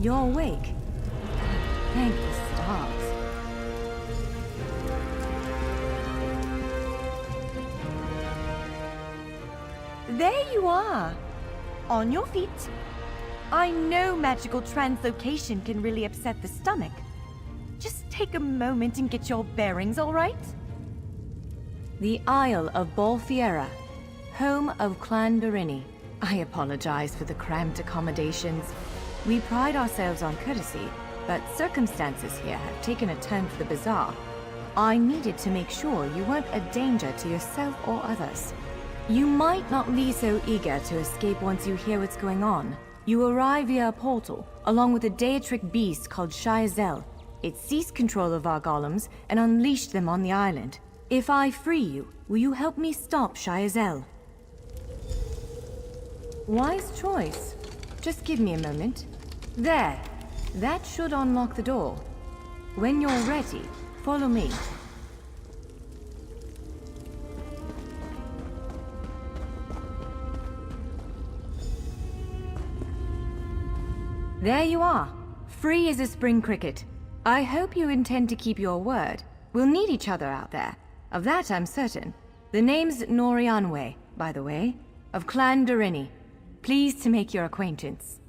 You're awake. Thank the stars. There you are! On your feet. I know magical translocation can really upset the stomach. Just take a moment and get your bearings, all right? The Isle of Bolfiera, home of Clan Berini. I apologize for the cramped accommodations. We pride ourselves on courtesy, but circumstances here have taken a turn for the bizarre. I needed to make sure you weren't a danger to yourself or others. You might not be so eager to escape once you hear what's going on. You arrive via a portal, along with a Daetric beast called Shiazel. It seized control of our golems and unleashed them on the island. If I free you, will you help me stop Shiazel? Wise choice. Just give me a moment. There. That should unlock the door. When you're ready, follow me. There you are. Free as a spring cricket. I hope you intend to keep your word. We'll need each other out there. Of that I'm certain. The name's Norianwe, by the way, of Clan Berini. Pleased to make your acquaintance.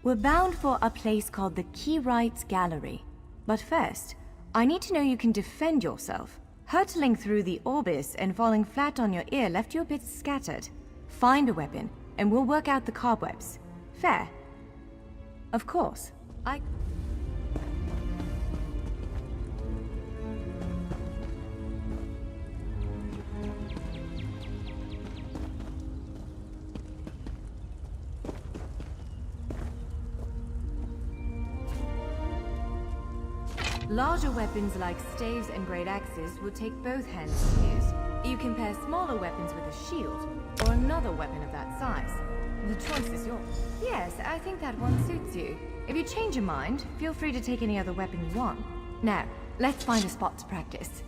We're bound for a place called the Key Rights Gallery. But first, I need to know you can defend yourself. Hurtling through the Orbis and falling flat on your ear left you a bit scattered. Find a weapon, and we'll work out the cobwebs. Fair? Of course. Larger weapons like staves and great axes will take both hands to use. You can pair smaller weapons with a shield, or another weapon of that size. The choice is yours. Yes, I think that one suits you. If you change your mind, feel free to take any other weapon you want. Now, let's find a spot to practice.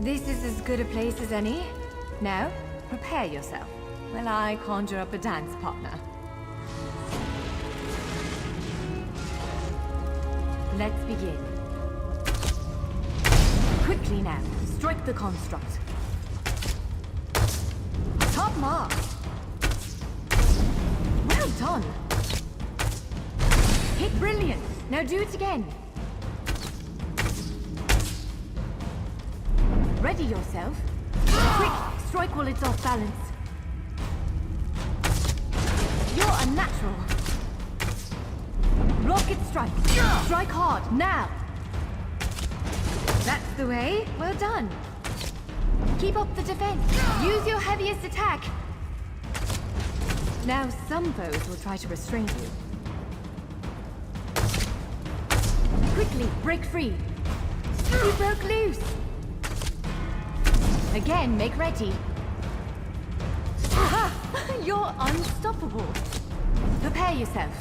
This is as good a place as any. Now, prepare yourself while I conjure up a dance partner. Let's begin. Quickly now, strike the construct. Top mark! Well done! Hit brilliant! Now do it again! Ready yourself. Quick, strike while it's off balance. You're a natural. Rocket strike. Strike hard, now. That's the way. Well done. Keep up the defense. Use your heaviest attack. Now some foes will try to restrain you. Quickly, break free. You broke loose. Again, make ready. Aha! You're unstoppable. Prepare yourself.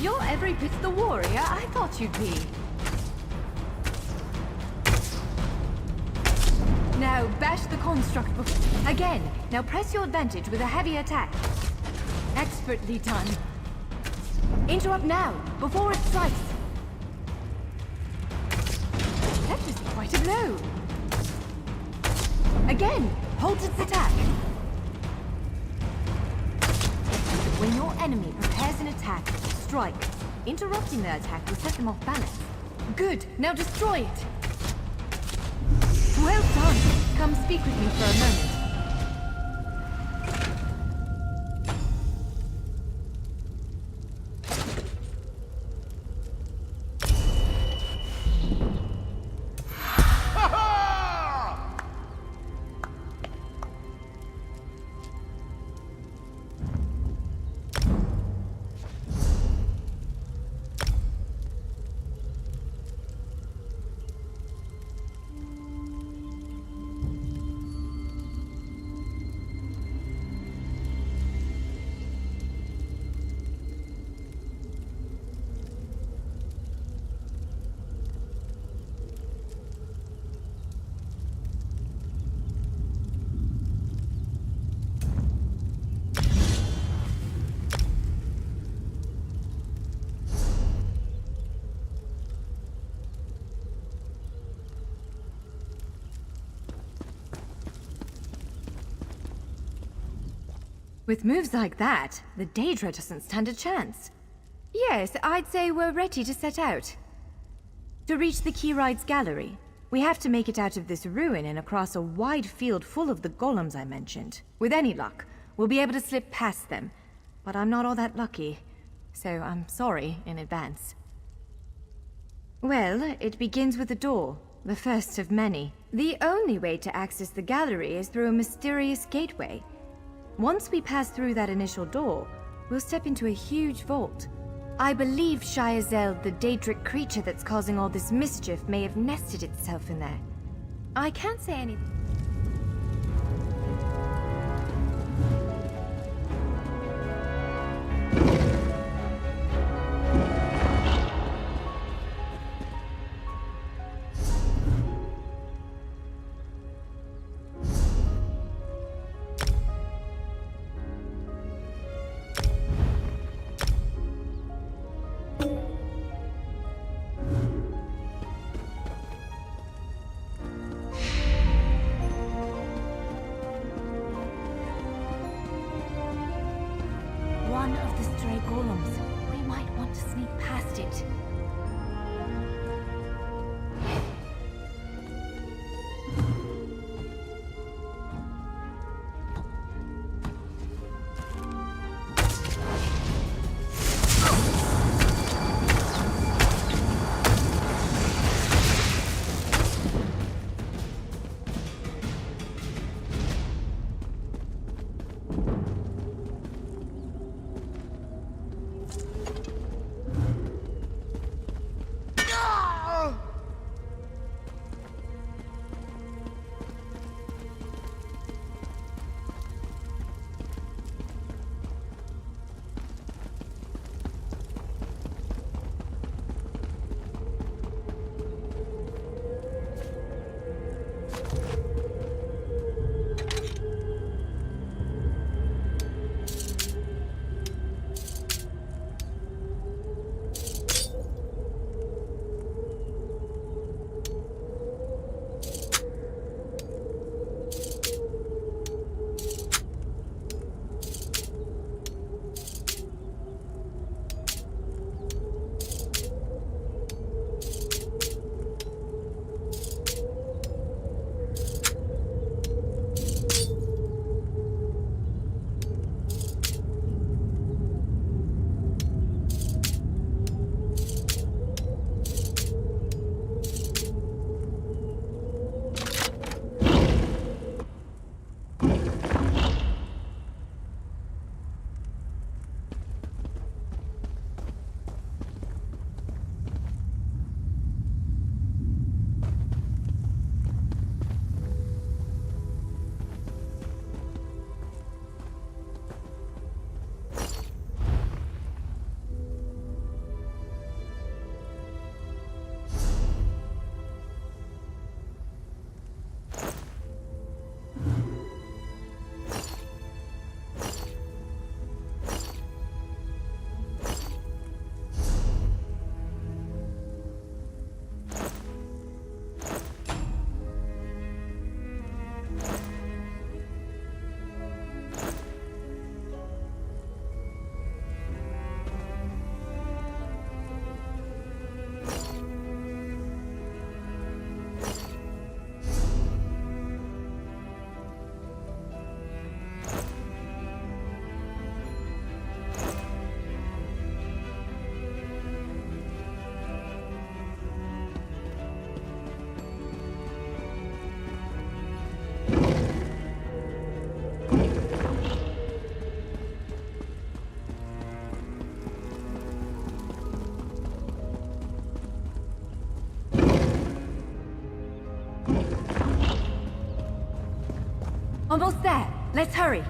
You're every bit the warrior I thought you'd be. Now bash the construct again. Now press your advantage with a heavy attack. Expertly done. Interrupt now, before it strikes. That was quite a blow. Again, hold its attack. When your enemy prepares an attack, strike. Interrupting their attack will set them off balance. Good, now destroy it. Well done. Come speak with me for a moment. With moves like that, the Daedra doesn't stand a chance. Yes, I'd say we're ready to set out. To reach the Keyride's gallery, we have to make it out of this ruin and across a wide field full of the golems I mentioned. With any luck, we'll be able to slip past them. But I'm not all that lucky, so I'm sorry in advance. Well, it begins with a door, the first of many. The only way to access the gallery is through a mysterious gateway. Once we pass through that initial door, we'll step into a huge vault. I believe Shiazel, the Daedric creature that's causing all this mischief, may have nested itself in there. I can't say anything. One of the stray golems. We might want to sneak past it. Almost there. Let's hurry.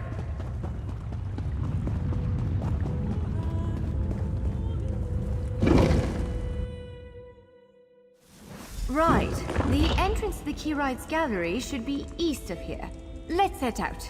Right. The entrance to the Keyride's gallery should be east of here. Let's set out.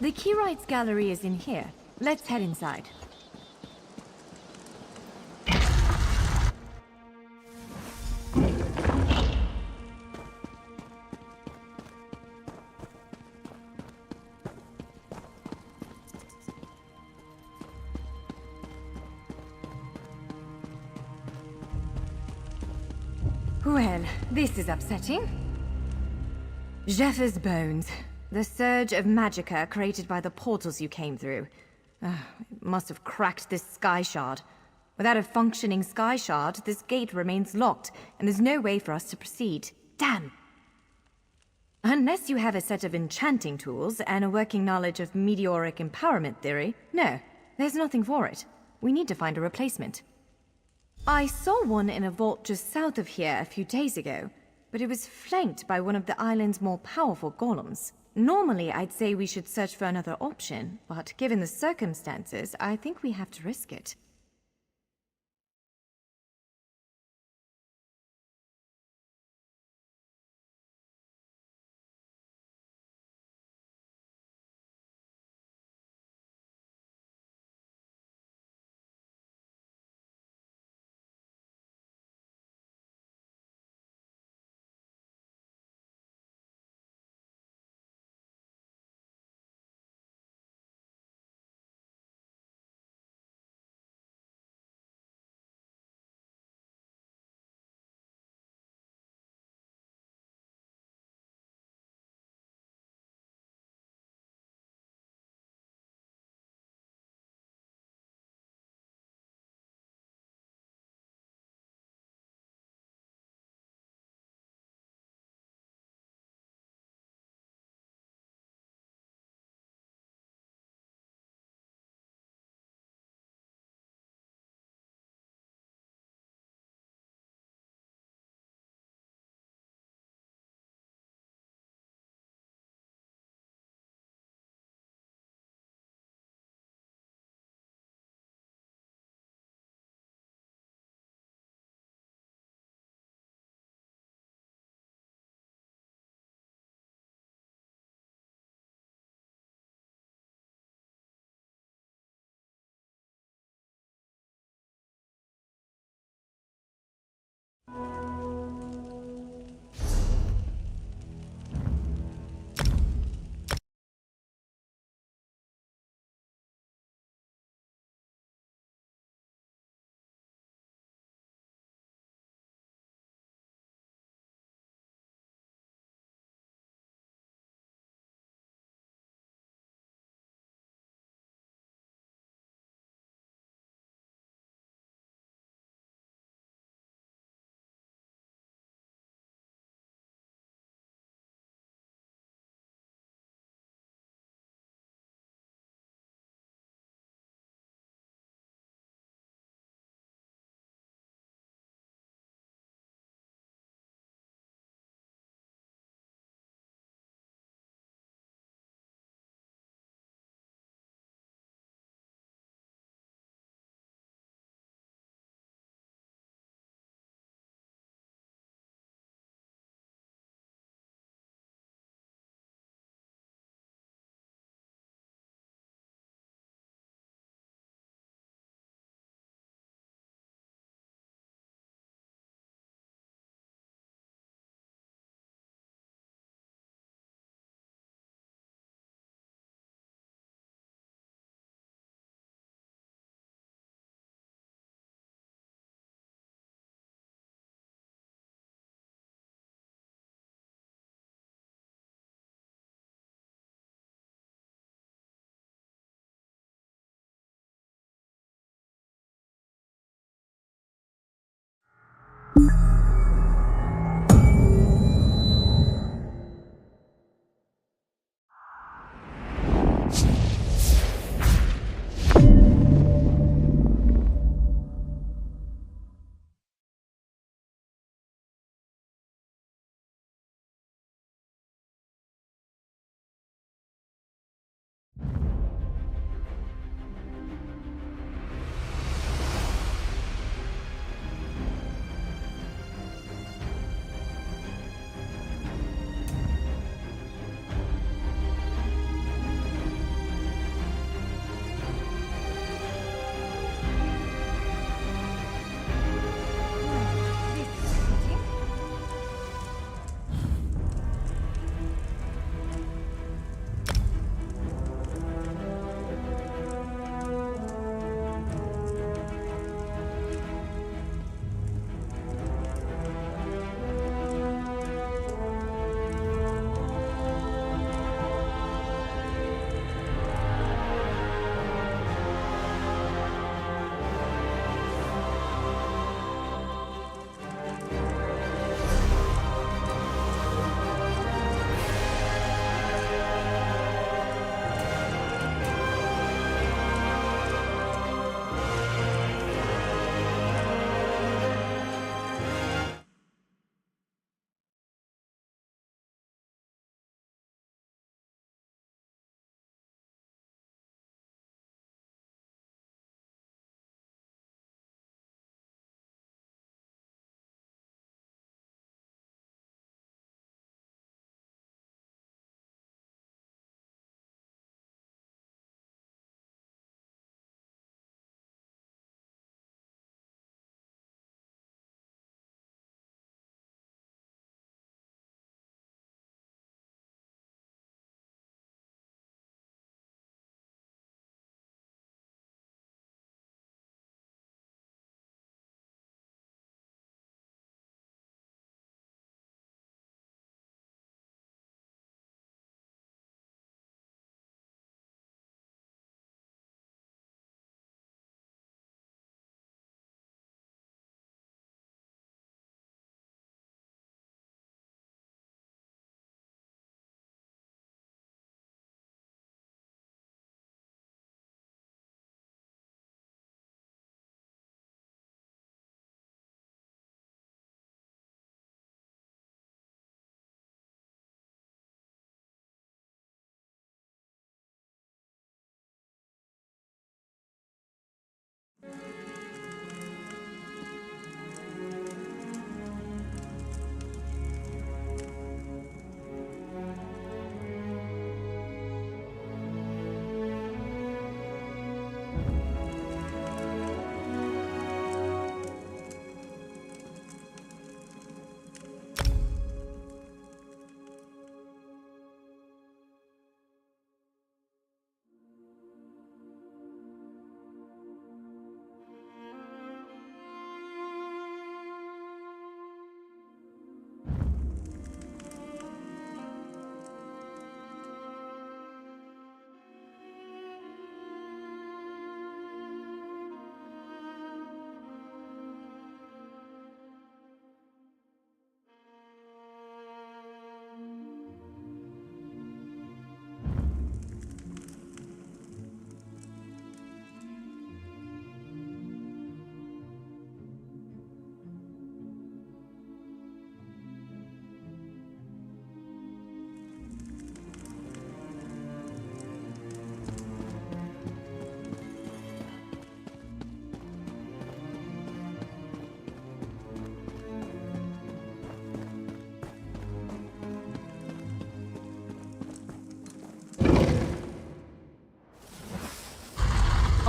The Keyrites gallery is in here. Let's head inside. Well, this is upsetting. Jeffer's bones. The surge of magicka created by the portals you came through. It must have cracked this sky shard. Without a functioning sky shard, this gate remains locked, and there's no way for us to proceed. Damn! Unless you have a set of enchanting tools and a working knowledge of meteoric empowerment theory, no, there's nothing for it. We need to find a replacement. I saw one in a vault just south of here a few days ago, but it was flanked by one of the island's more powerful golems. Normally, I'd say we should search for another option, but given the circumstances, I think we have to risk it.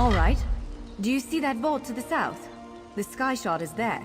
All right. Do you see that vault to the south? The sky shard is there.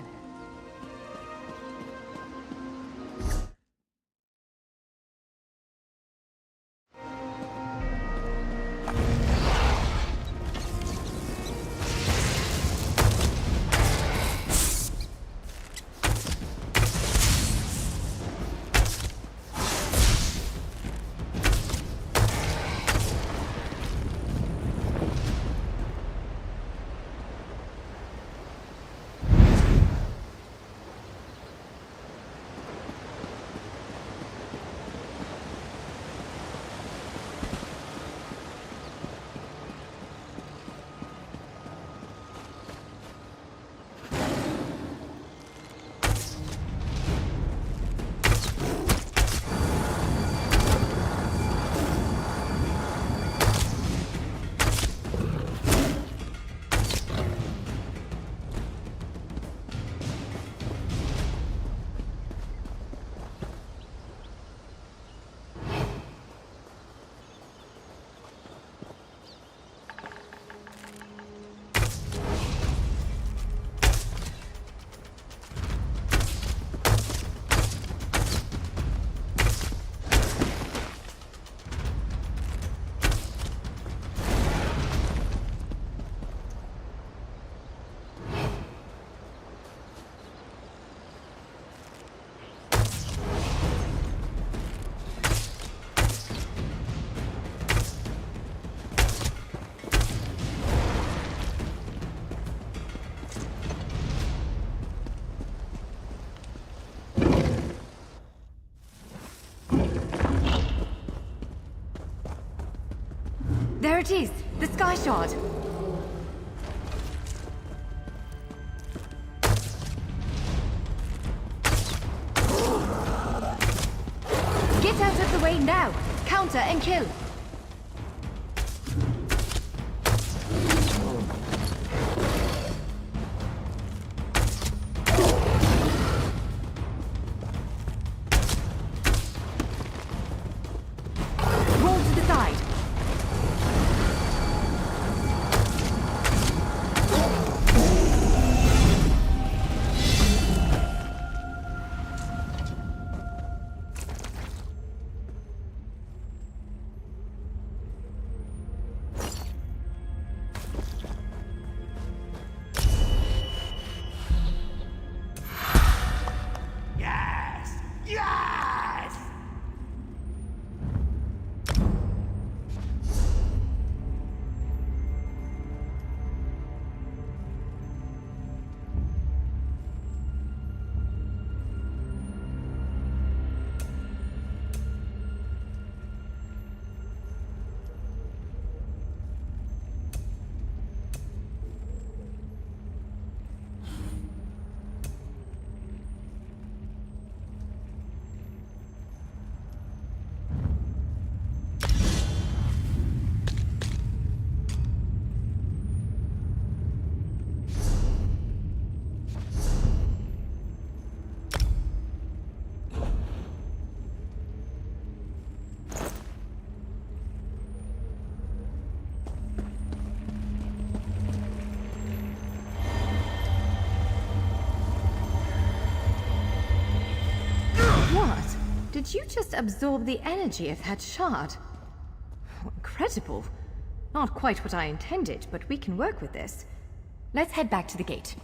There it is! The sky shard! Get out of the way now! Counter and kill! Roll to the side! What? Did you just absorb the energy of that shard? Incredible. Not quite what I intended, but we can work with this. Let's head back to the gate.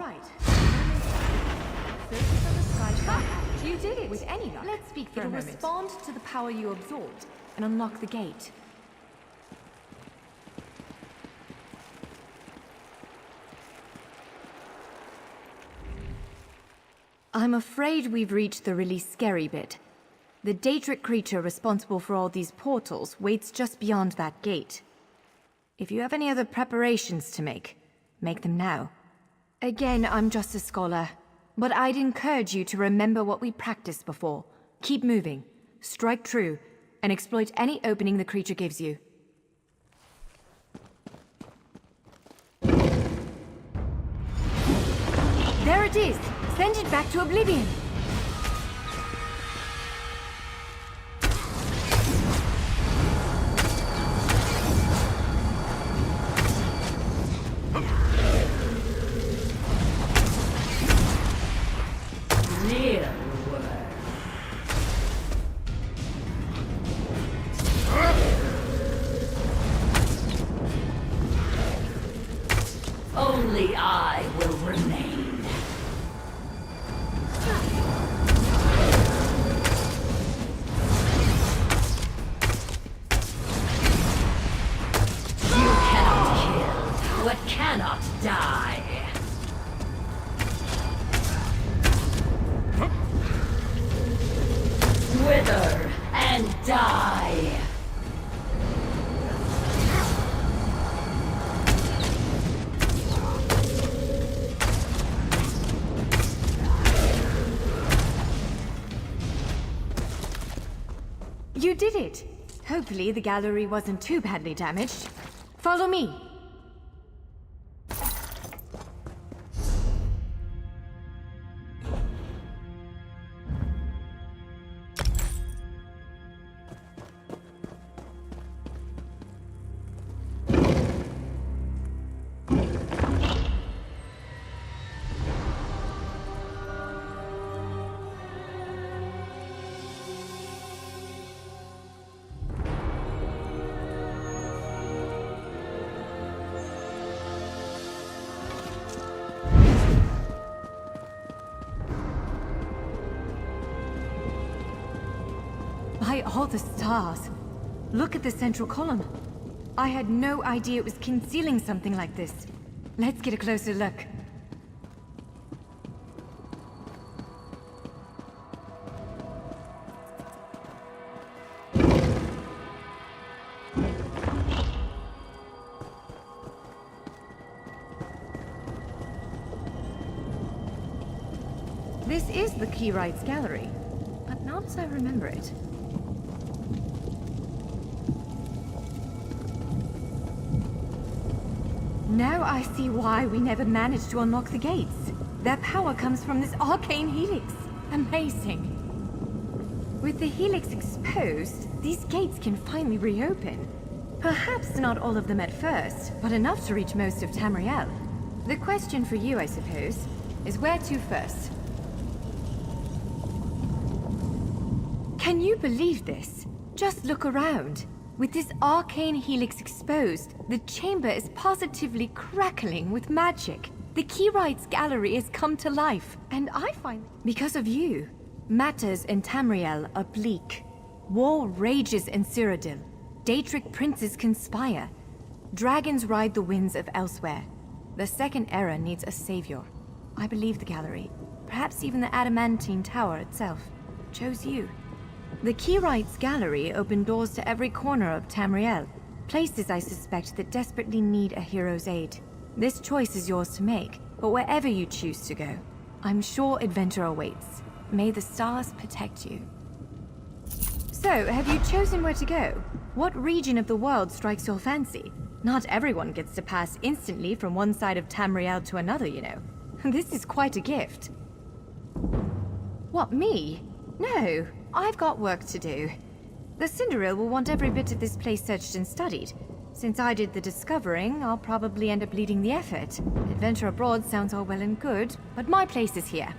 right. Focus on the sky shot. You did it! With any luck, let's speak for a moment. It'll respond to the power you absorbed and unlock the gate. I'm afraid we've reached the really scary bit. The Daedric creature responsible for all these portals waits just beyond that gate. If you have any other preparations to make them now. Again, I'm just a scholar, but I'd encourage you to remember what we practiced before. Keep moving, strike true, and exploit any opening the creature gives you. There it is! Send it back to oblivion! Only I will remain. You cannot kill what cannot die. Wither and die. You did it! Hopefully the gallery wasn't too badly damaged. Follow me! By all the stars! Look at the central column. I had no idea it was concealing something like this. Let's get a closer look. This is the Keyrights Gallery, but not as I remember it. Now I see why we never managed to unlock the gates. Their power comes from this arcane helix. Amazing. With the helix exposed, these gates can finally reopen. Perhaps not all of them at first, but enough to reach most of Tamriel. The question for you, I suppose, is where to first? Can you believe this? Just look around. With this arcane helix exposed, the chamber is positively crackling with magic. The Keyrights Gallery has come to life, and I find... Because of you, matters in Tamriel are bleak. War rages in Cyrodiil. Daedric princes conspire. Dragons ride the winds of elsewhere. The Second Era needs a savior. I believe the Gallery, perhaps even the Adamantine Tower itself, chose you. The Keyrights Gallery opened doors to every corner of Tamriel, places I suspect that desperately need a hero's aid. This choice is yours to make, but wherever you choose to go, I'm sure adventure awaits. May the stars protect you. So, have you chosen where to go? What region of the world strikes your fancy? Not everyone gets to pass instantly from one side of Tamriel to another, you know. This is quite a gift. What, me? No. I've got work to do. The Cinderil will want every bit of this place searched and studied. Since I did the discovering, I'll probably end up leading the effort. Adventure abroad sounds all well and good, but my place is here.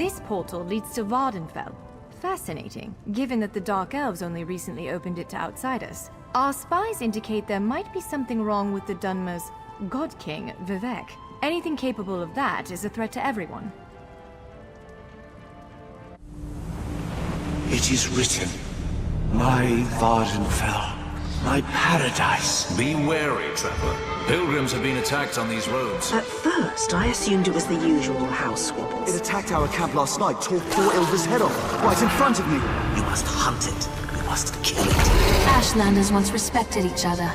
This portal leads to Vardenfell. Fascinating, given that the Dark Elves only recently opened it to outsiders. Our spies indicate there might be something wrong with the Dunmer's God King, Vivek. Anything capable of that is a threat to everyone. It is written, my Vardenfell, my paradise. Be wary, Trevor. Pilgrims have been attacked on these roads. At first, I assumed it was the usual house squabbles. It attacked our camp last night, tore poor Ilva's head off, right in front of me. You must hunt it. You must kill it. Ashlanders once respected each other,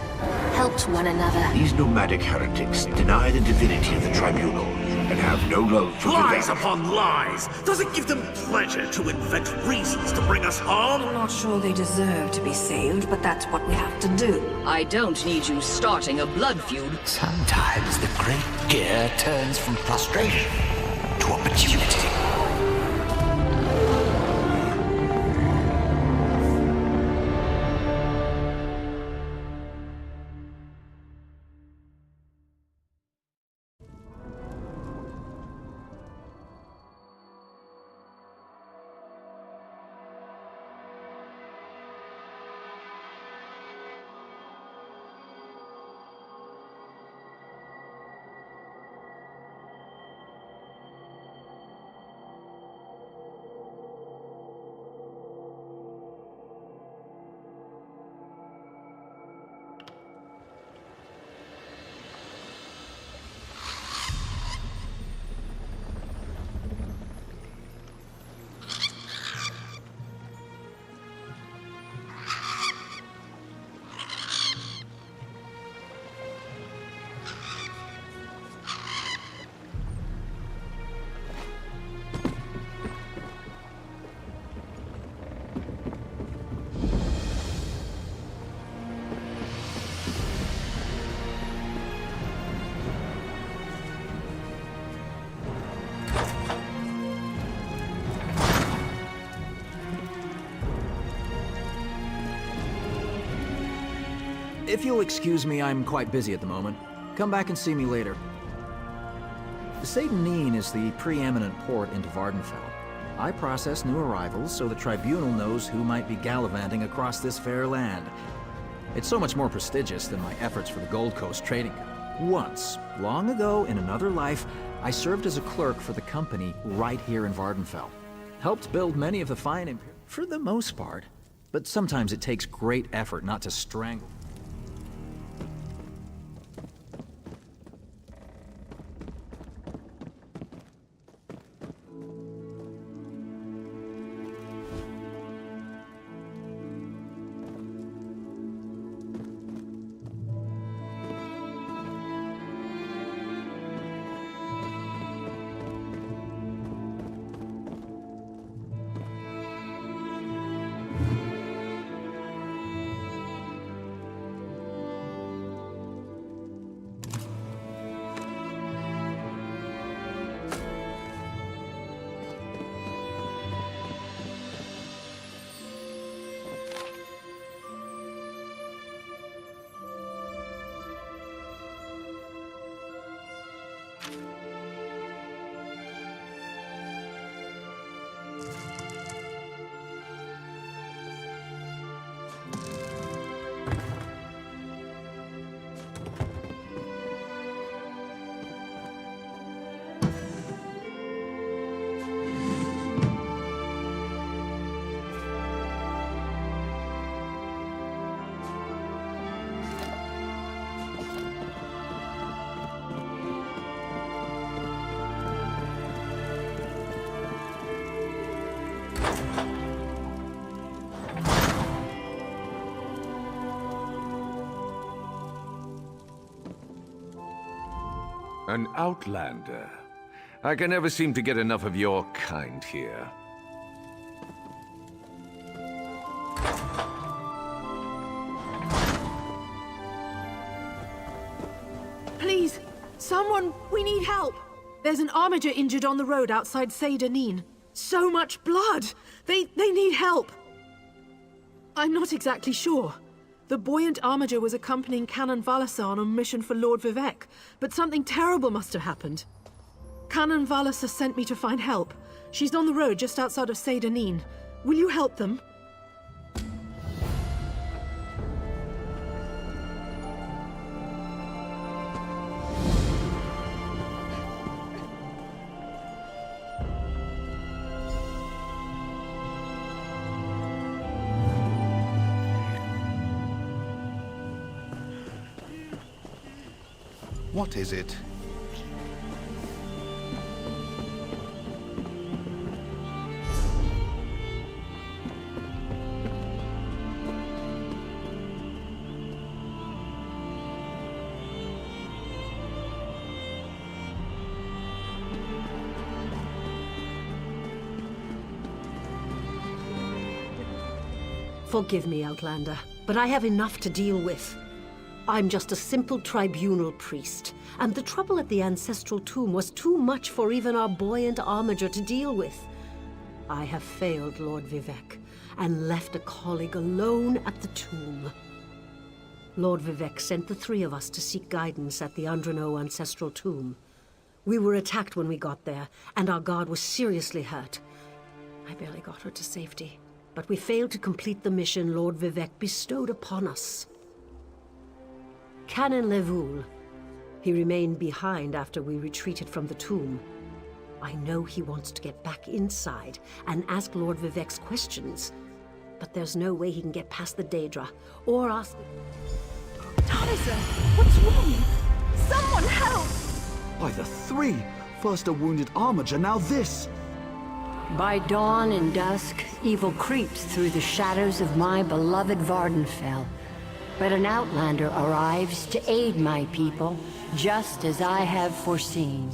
helped one another. These nomadic heretics deny the divinity of the tribunal and have no love for Lies Vivek. upon lies! Does it give them pleasure to invent reasons to bring us harm? I'm not sure they deserve to be saved, but that's what we have to do. I don't need you starting a blood feud. Sometimes the great gear turns from frustration to opportunity. If you'll excuse me, I'm quite busy at the moment. Come back and see me later. Seyda is the preeminent port into Vardenfell. I process new arrivals so the Tribunal knows who might be gallivanting across this fair land. It's so much more prestigious than my efforts for the Gold Coast Trading Company. Once, long ago in another life, I served as a clerk for the company right here in Vardenfell. Helped build many of the fine for the most part, but sometimes it takes great effort not to strangle. An outlander. I can never seem to get enough of your kind here. Please, someone, we need help. There's an armiger injured on the road outside Seyda. So much blood. They need help. I'm not exactly sure. The buoyant armiger was accompanying Canon Valasar on a mission for Lord Vivek, but something terrible must have happened. Canon Valasar sent me to find help. She's on the road just outside of Seyda. Will you help them? What is it? Forgive me, Outlander, but I have enough to deal with. I'm just a simple tribunal priest, and the trouble at the ancestral tomb was too much for even our buoyant armiger to deal with. I have failed Lord Vivec, and left a colleague alone at the tomb. Lord Vivec sent the three of us to seek guidance at the Andrano ancestral tomb. We were attacked when we got there, and our guard was seriously hurt. I barely got her to safety, but we failed to complete the mission Lord Vivec bestowed upon us. Canon Levoul. He remained behind after we retreated from the tomb. I know he wants to get back inside and ask Lord Vivec's questions, but there's no way he can get past the Daedra, or ask... Taliza, what's wrong? Someone help! By the three! First a wounded armiger, now this! By dawn and dusk, evil creeps through the shadows of my beloved Vardenfell. But an outlander arrives to aid my people, just as I have foreseen.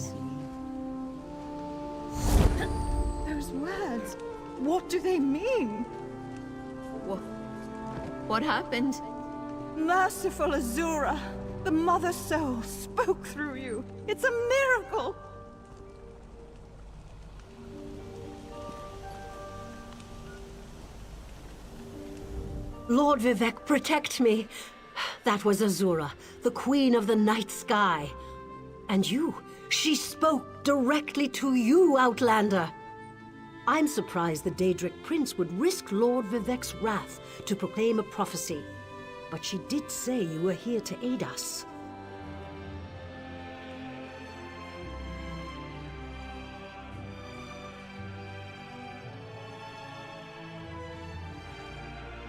Those words, what do they mean? What happened? Merciful Azura, the Mother Soul spoke through you. It's a miracle! Lord Vivec, protect me! That was Azura, the Queen of the Night Sky. And you, she spoke directly to you, Outlander. I'm surprised the Daedric Prince would risk Lord Vivec's wrath to proclaim a prophecy. But she did say you were here to aid us.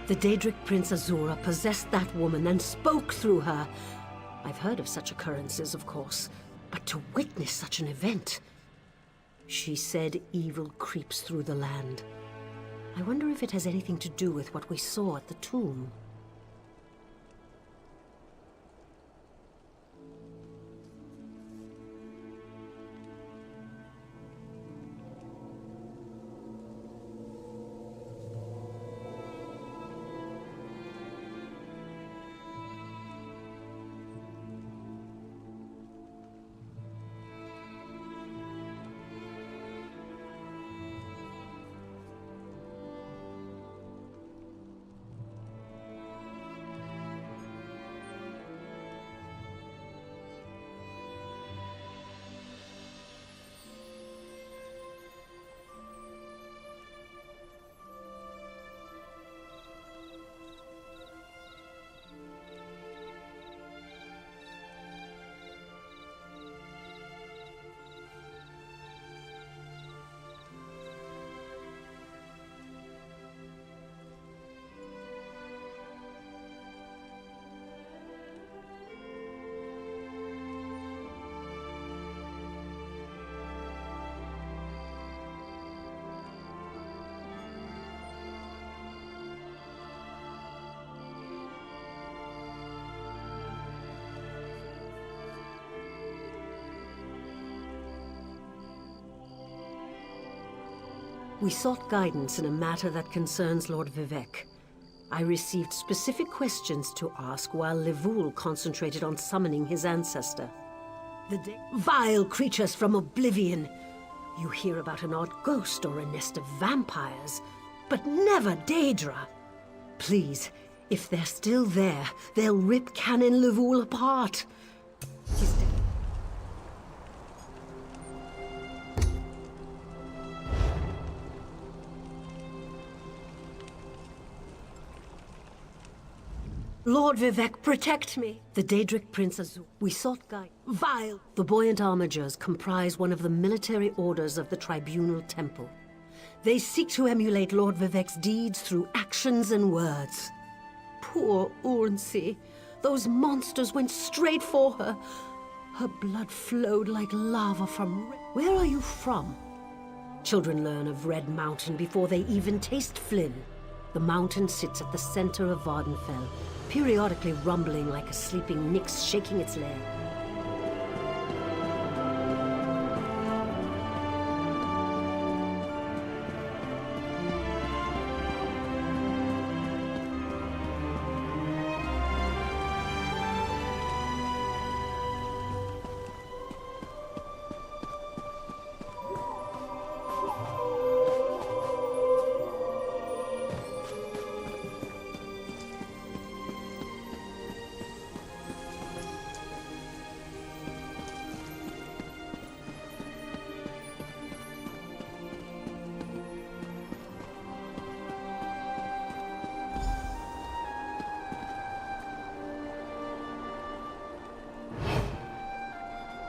The Daedric Prince Azura possessed that woman and spoke through her. I've heard of such occurrences, of course, but to witness such an event... She said evil creeps through the land. I wonder if it has anything to do with what we saw at the tomb. We sought guidance in a matter that concerns Lord Vivec. I received specific questions to ask while Levoul concentrated on summoning his ancestor. Vile creatures from oblivion! You hear about an odd ghost or a nest of vampires, but never Daedra! Please, if they're still there, they'll rip Canon Levoul apart. He's dead. Lord Vivek, protect me! The Daedric Prince Azul. We sought guide. Vile! The buoyant armigers comprise one of the military orders of the Tribunal Temple. They seek to emulate Lord Vivek's deeds through actions and words. Poor Urnsi. Those monsters went straight for her. Her blood flowed like lava from... Where are you from? Children learn of Red Mountain before they even taste Flynn. The mountain sits at the center of Vardenfell, periodically rumbling like a sleeping Nyx shaking its lair.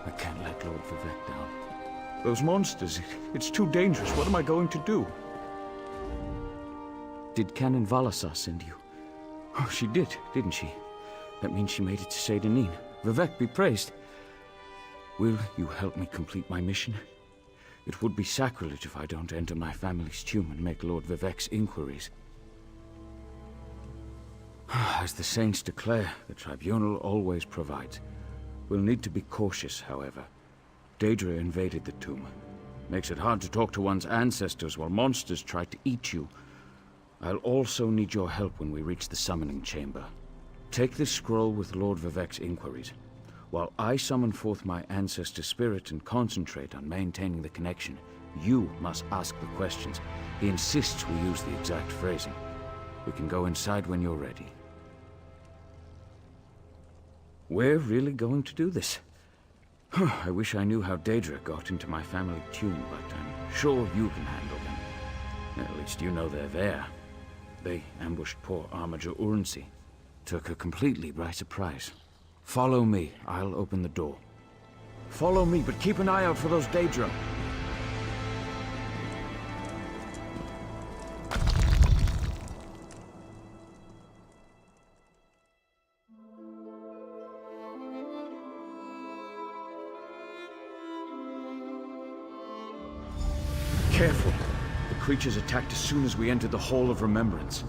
I can't let Lord Vivek down. Those monsters, it's too dangerous. What am I going to do? Did Canon Valasar send you? Oh, she did, didn't she? That means she made it to Seyda-Neen. Vivek be praised. Will you help me complete my mission? It would be sacrilege if I don't enter my family's tomb and make Lord Vivek's inquiries. As the saints declare, the Tribunal always provides. We'll need to be cautious, however. Daedra invaded the tomb. Makes it hard to talk to one's ancestors while monsters try to eat you. I'll also need your help when we reach the summoning chamber. Take this scroll with Lord Vivek's inquiries, while I summon forth my ancestor spirit and concentrate on maintaining the connection. You must ask the questions. He insists we use the exact phrasing. We can go inside when you're ready. We're really going to do this. I wish I knew how Daedra got into my family tomb, but I'm sure you can handle them. At least you know they're there. They ambushed poor Armiger Urnsi. Took her completely by surprise. Follow me. I'll open the door. Follow me, but keep an eye out for those Daedra. Careful. The creatures attacked as soon as we entered the Hall of Remembrance.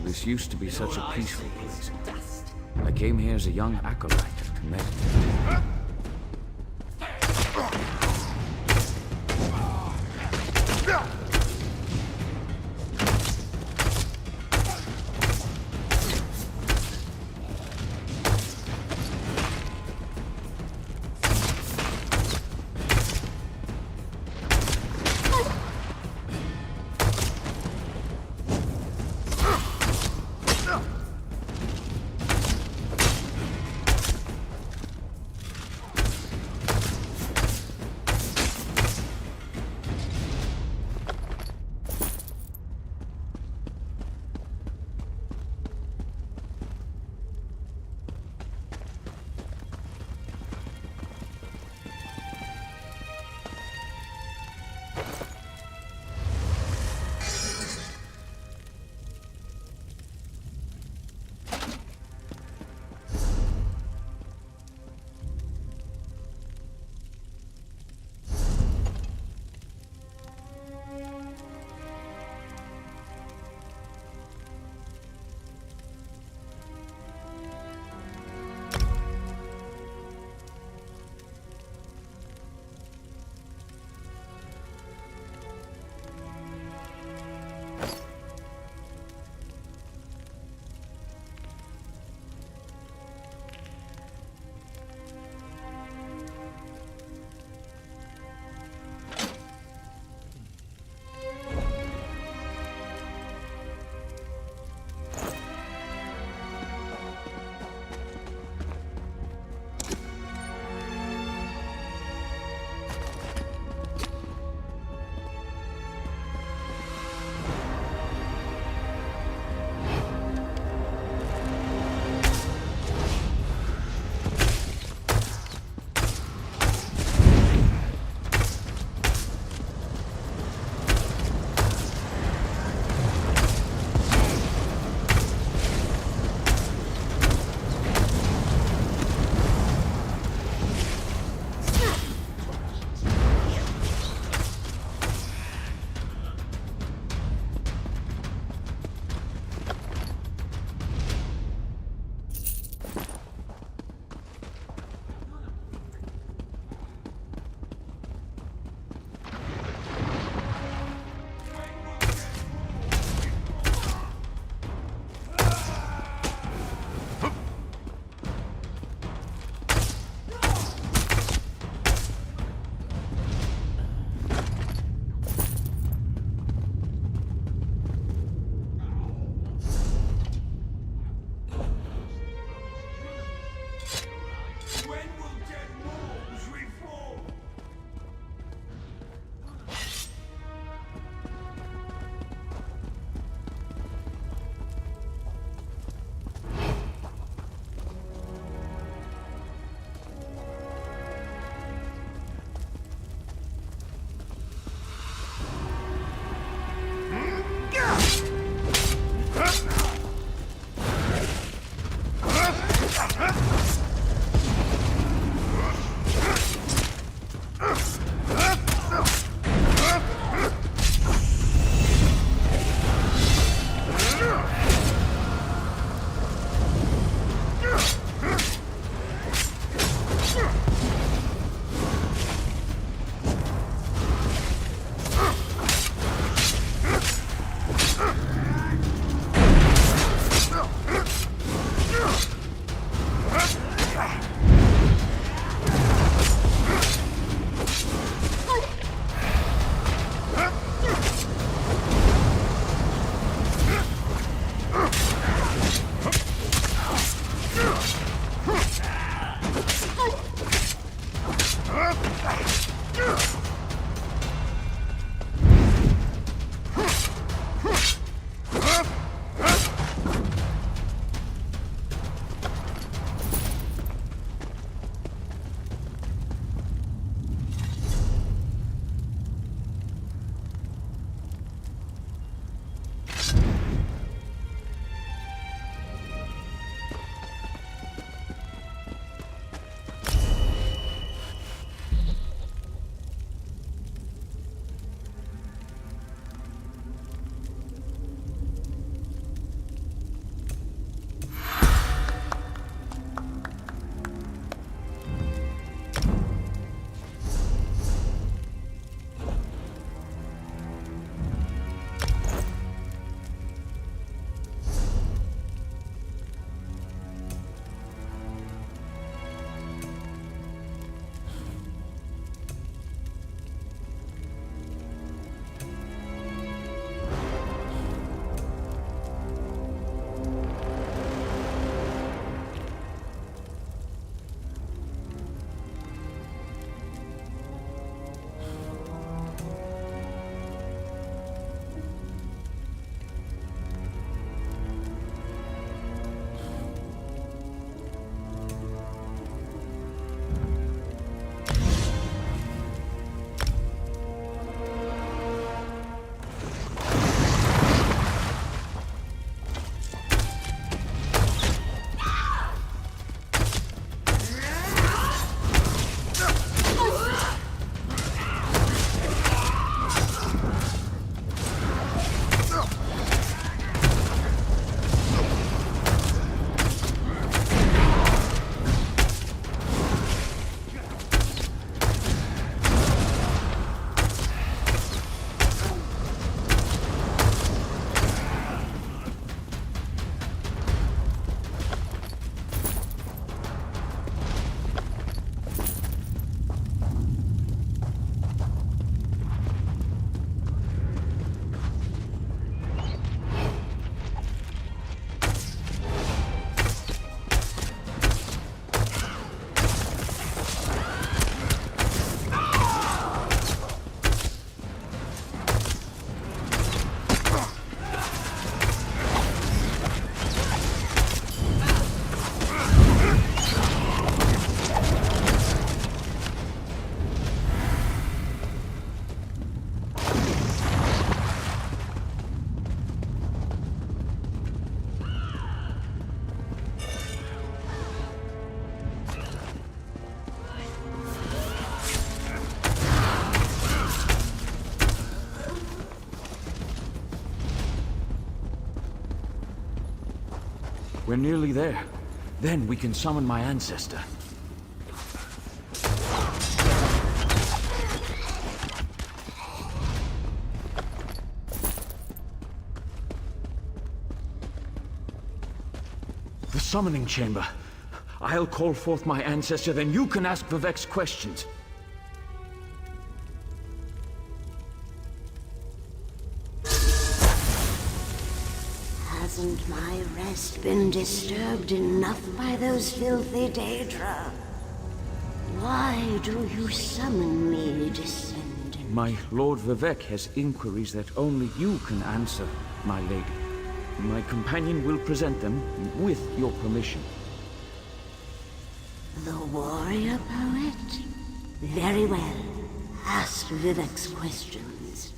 This used to be such a peaceful place. I came here as a young acolyte to meditate. We're nearly there. Then we can summon my ancestor. The summoning chamber. I'll call forth my ancestor, then you can ask Vivek's questions. Hasn't my rest been disturbed enough by those filthy Daedra? Why do you summon me, descendant? My Lord Vivek has inquiries that only you can answer, my lady. My companion will present them with your permission. The warrior poet? Very well. Ask Vivek's questions.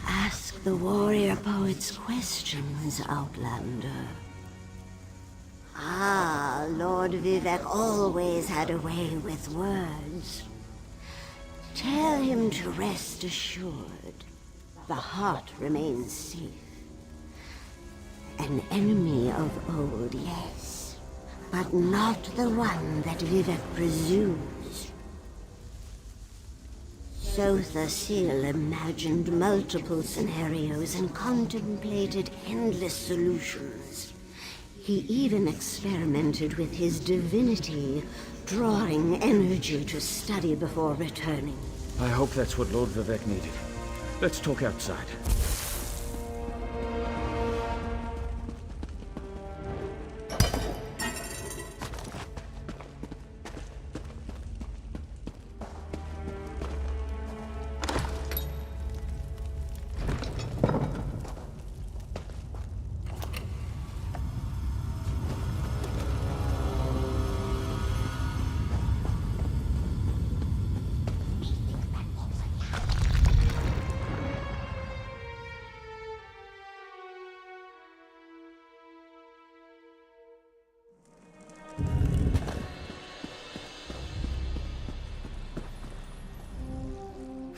Ask the warrior poet's questions, Outlander. Ah, Lord Vivek always had a way with words. Tell him to rest assured. The heart remains safe. An enemy of old, yes, but not the one that Vivek presumes. Sotha Sil imagined multiple scenarios and contemplated endless solutions. He even experimented with his divinity, drawing energy to study before returning. I hope that's what Lord Vivek needed. Let's talk outside.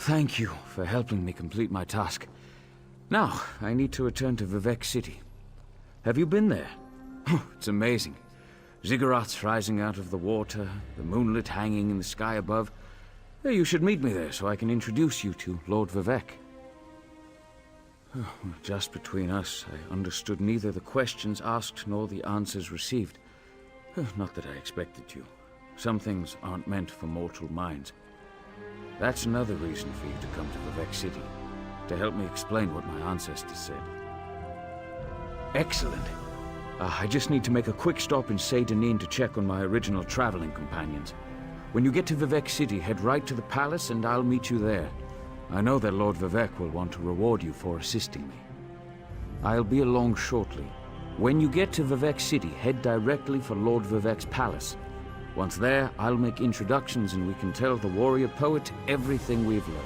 Thank you for helping me complete my task. Now, I need to return to Vivek City. Have you been there? It's amazing. Ziggurats rising out of the water, the moonlit hanging in the sky above. You should meet me there so I can introduce you to Lord Vivek. Just between us, I understood neither the questions asked nor the answers received. Not that I expected to. Some things aren't meant for mortal minds. That's another reason for you to come to Vivek City, to help me explain what my ancestors said. Excellent. I just need to make a quick stop in Seyda Neen to check on my original traveling companions. When you get to Vivek City, head right to the palace and I'll meet you there. I know that Lord Vivek will want to reward you for assisting me. I'll be along shortly. When you get to Vivek City, head directly for Lord Vivek's palace. Once there, I'll make introductions and we can tell the warrior poet everything we've learned.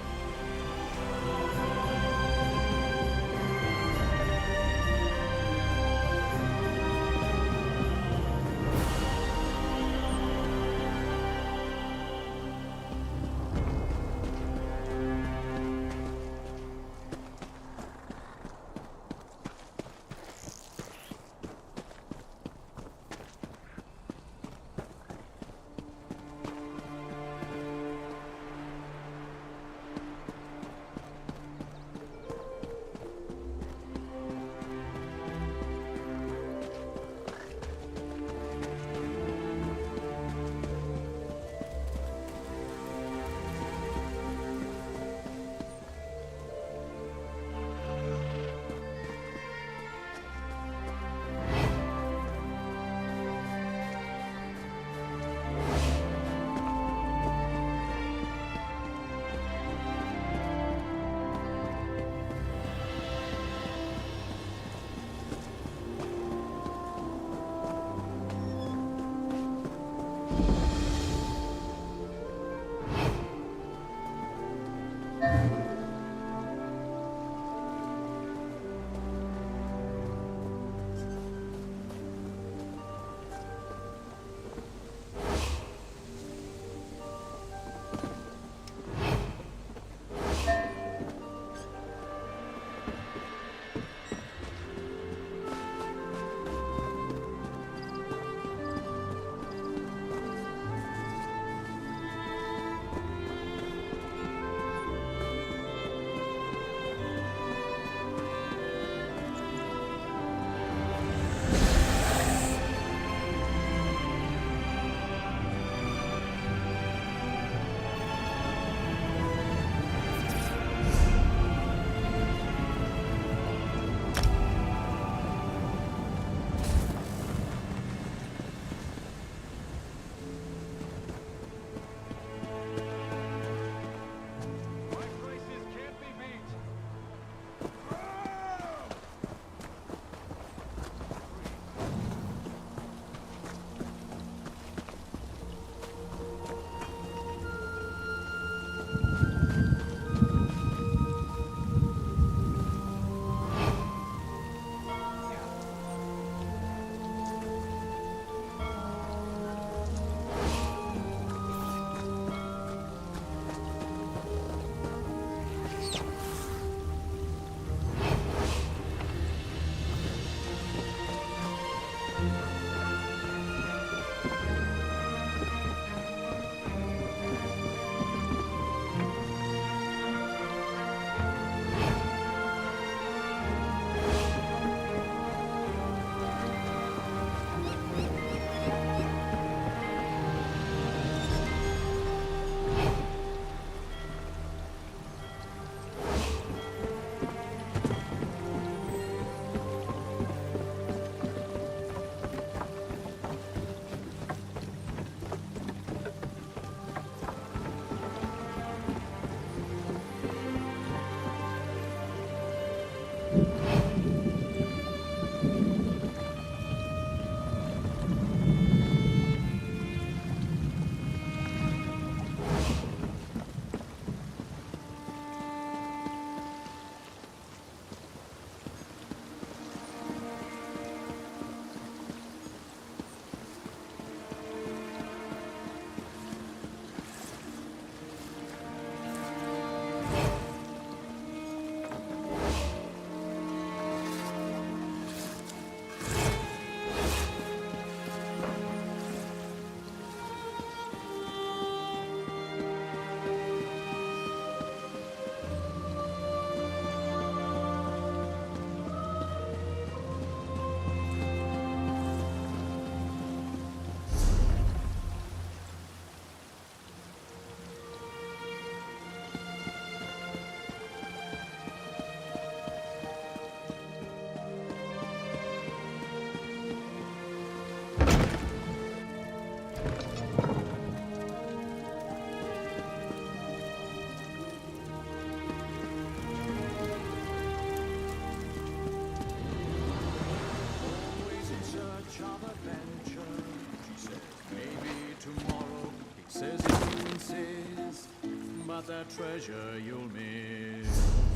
'cause their treasure you'll miss.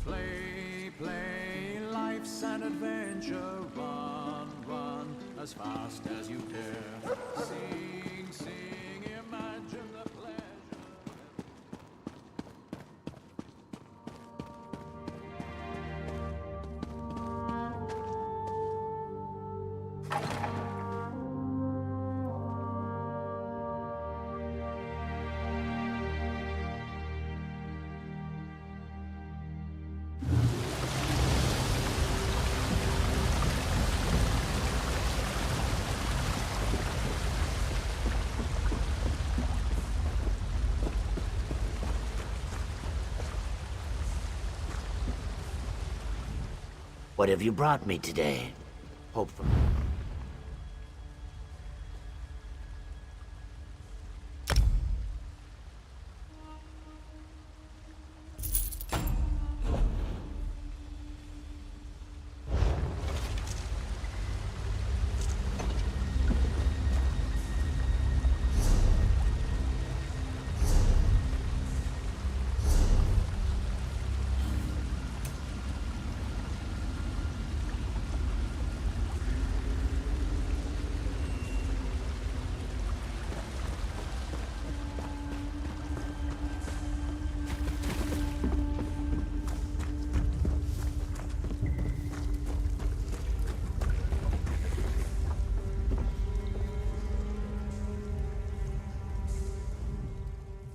Play, play, life's an adventure. Run, run, as fast as you dare. Sing, sing, imagine the pleasure. What have you brought me today? Hopefully.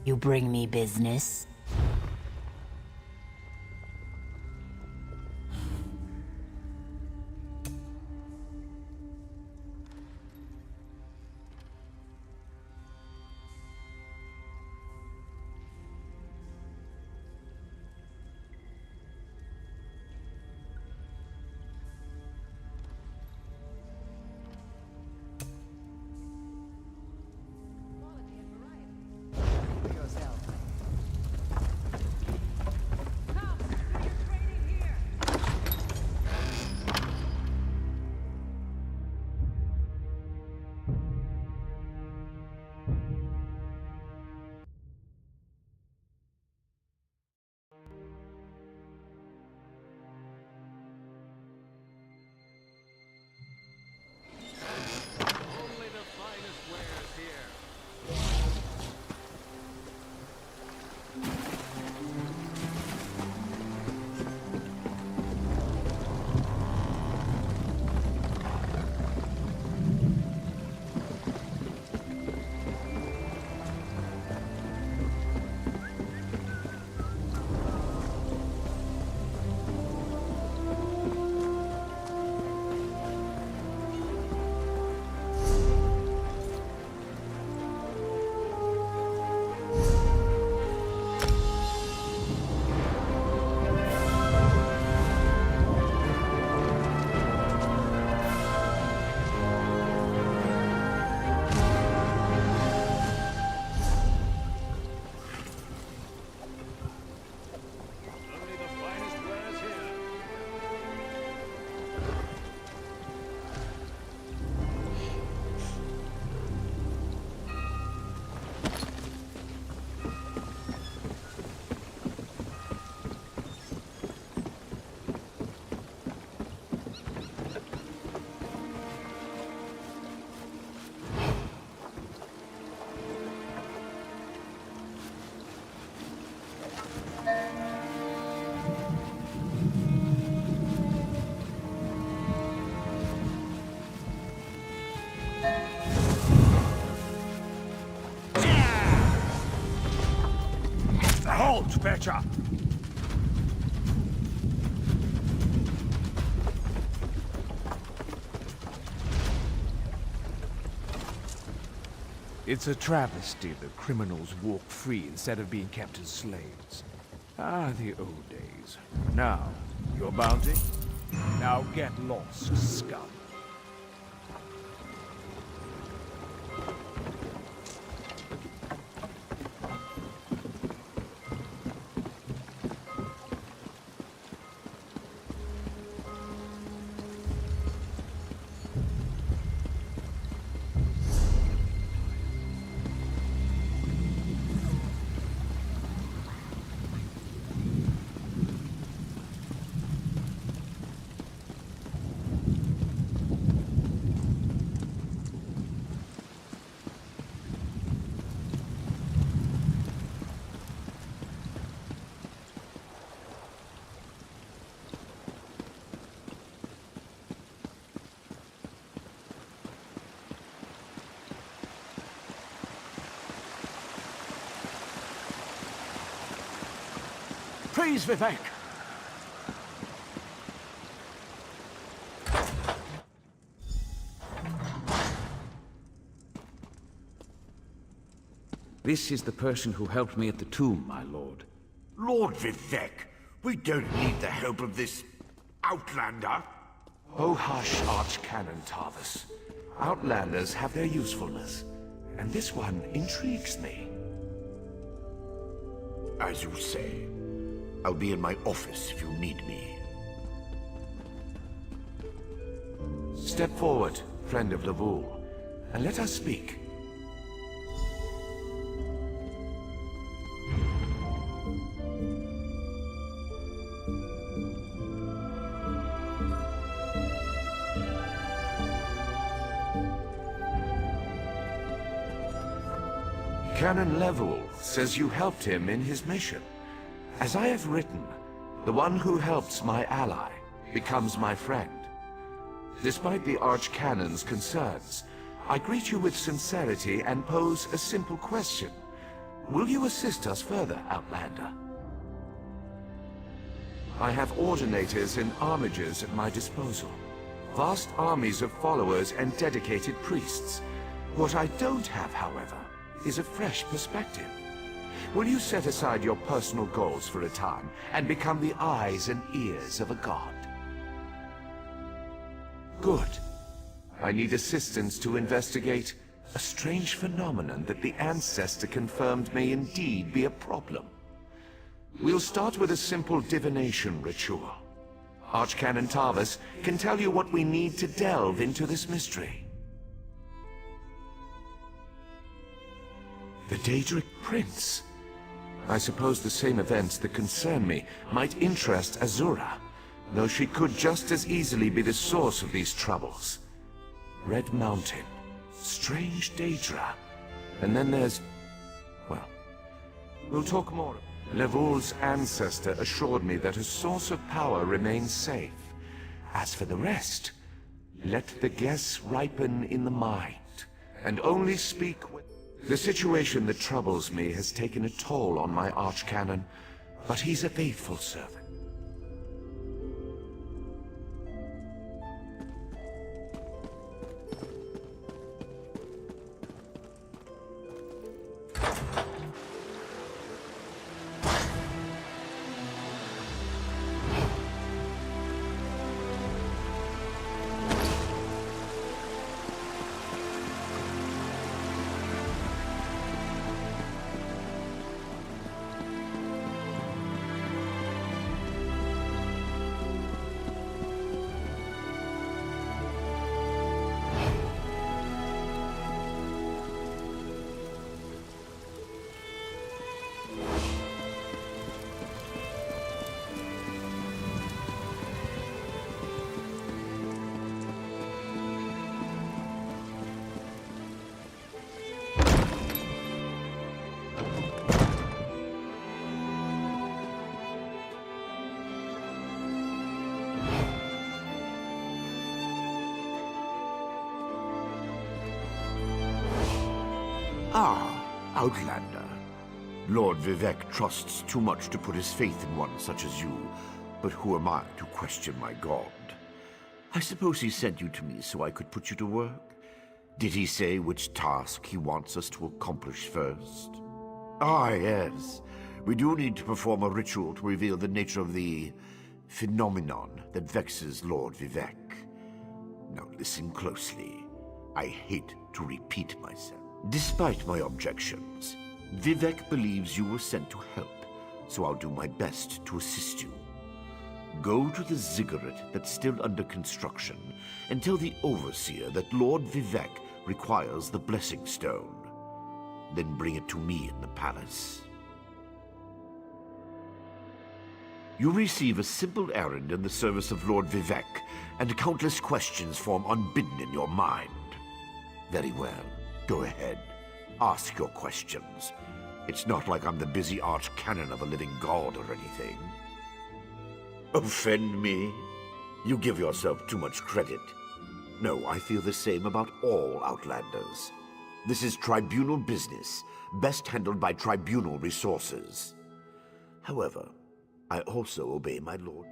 You bring me business? Halt, Fetcher! It's a travesty that criminals walk free instead of being kept as slaves. Ah, the old days. Now, your bounty? Now get lost, scum. Freeze, Vivek! This is the person who helped me at the tomb, my lord. Lord Vivek, we don't need the help of this outlander. Oh hush, Archcanon Tarvis. Outlanders have their usefulness, and this one intrigues me. As you say. I'll be in my office if you need me. Step forward, friend of Lavul, and let us speak. Canon Level says you helped him in his mission. As I have written, the one who helps my ally becomes my friend. Despite the Archcanon's concerns, I greet you with sincerity and pose a simple question. Will you assist us further, Outlander? I have ordinators and armigers at my disposal. Vast armies of followers and dedicated priests. What I don't have, however, is a fresh perspective. Will you set aside your personal goals for a time and become the eyes and ears of a god? Good. I need assistance to investigate a strange phenomenon that the Ancestor confirmed may indeed be a problem. We'll start with a simple divination ritual. Archcanon Tarvis can tell you what we need to delve into this mystery. The Daedric Prince. I suppose the same events that concern me might interest Azura, though she could just as easily be the source of these troubles. Red Mountain, strange Daedra, and then there's... well, we'll talk more. Levul's ancestor assured me that a source of power remains safe. As for the rest, let the guess ripen in the mind, and only speak with... The situation that troubles me has taken a toll on my Archcanon, but he's a faithful servant. Ah, Outlander. Lord Vivek trusts too much to put his faith in one such as you, but who am I to question my god? I suppose he sent you to me so I could put you to work? Did he say which task he wants us to accomplish first? Ah, yes. We do need to perform a ritual to reveal the nature of the phenomenon that vexes Lord Vivek. Now listen closely. I hate to repeat myself. Despite my objections, Vivek believes you were sent to help, so I'll do my best to assist you. Go to the ziggurat that's still under construction and tell the Overseer that Lord Vivek requires the Blessing Stone. Then bring it to me in the palace. You receive a simple errand in the service of Lord Vivek, and countless questions form unbidden in your mind. Very well. Go ahead. Ask your questions. It's not like I'm the busy Archcanon of a living god or anything. Offend me? You give yourself too much credit. No, I feel the same about all Outlanders. This is tribunal business, best handled by tribunal resources. However, I also obey my lord.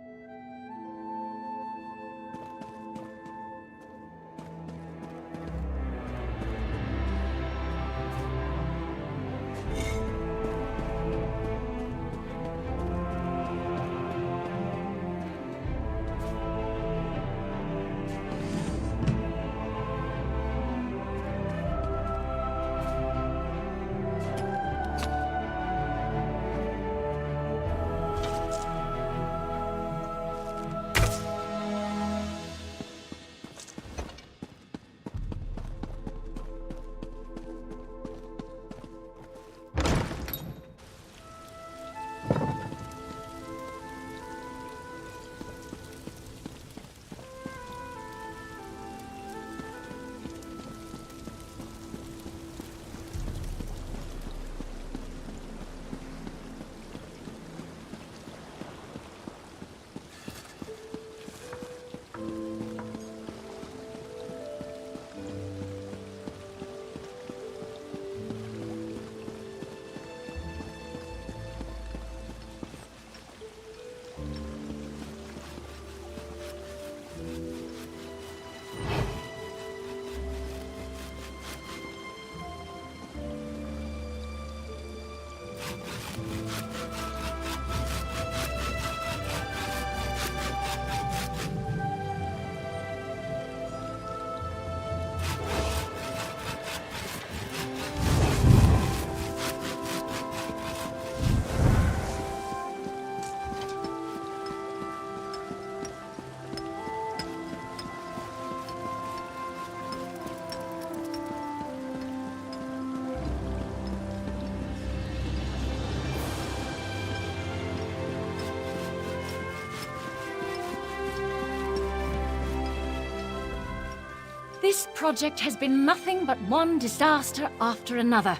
This project has been nothing but one disaster after another.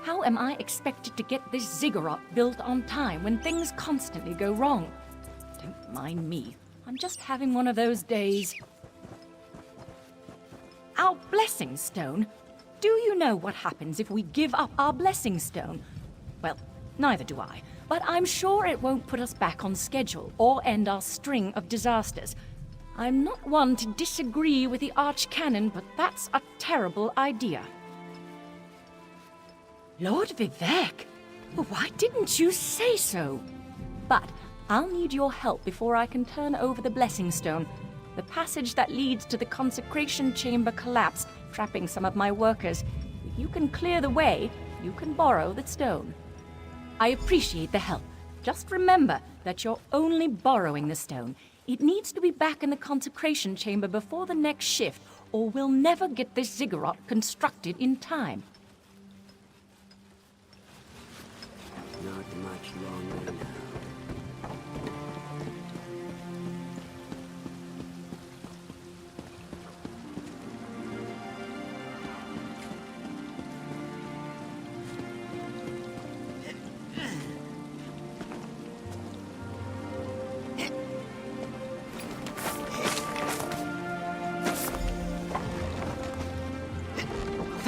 How am I expected to get this ziggurat built on time when things constantly go wrong? Don't mind me. I'm just having one of those days. Our blessing stone? Do you know what happens if we give up our blessing stone? Well, neither do I. But I'm sure it won't put us back on schedule or end our string of disasters. I'm not one to disagree with the Archcanon, but that's a terrible idea. Lord Vivek, why didn't you say so? But I'll need your help before I can turn over the Blessing Stone. The passage that leads to the consecration chamber collapsed, trapping some of my workers. If you can clear the way, you can borrow the stone. I appreciate the help. Just remember that you're only borrowing the stone. It needs to be back in the consecration chamber before the next shift, or we'll never get this ziggurat constructed in time. Not much longer now.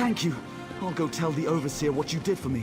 Thank you. I'll go tell the Overseer what you did for me.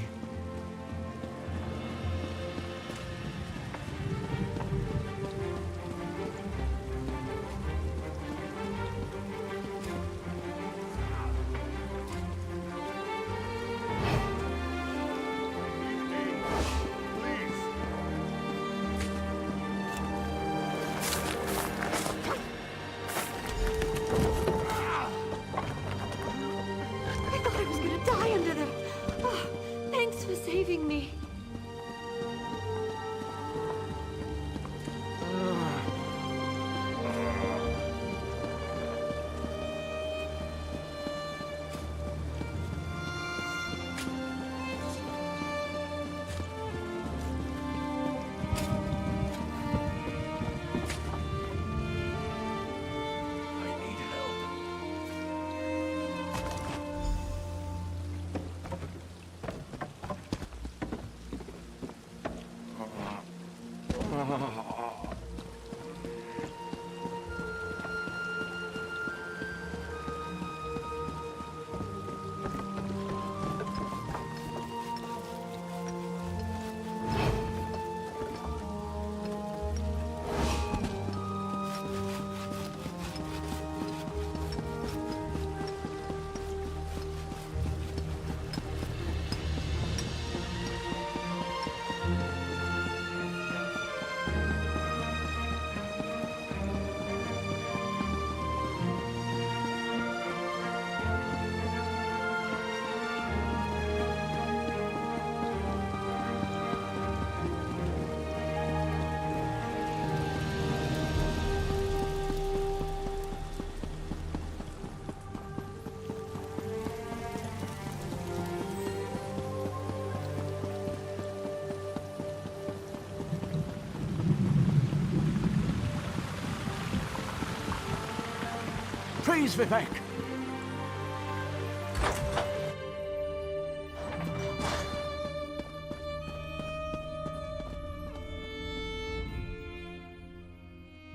Freeze, Vivek!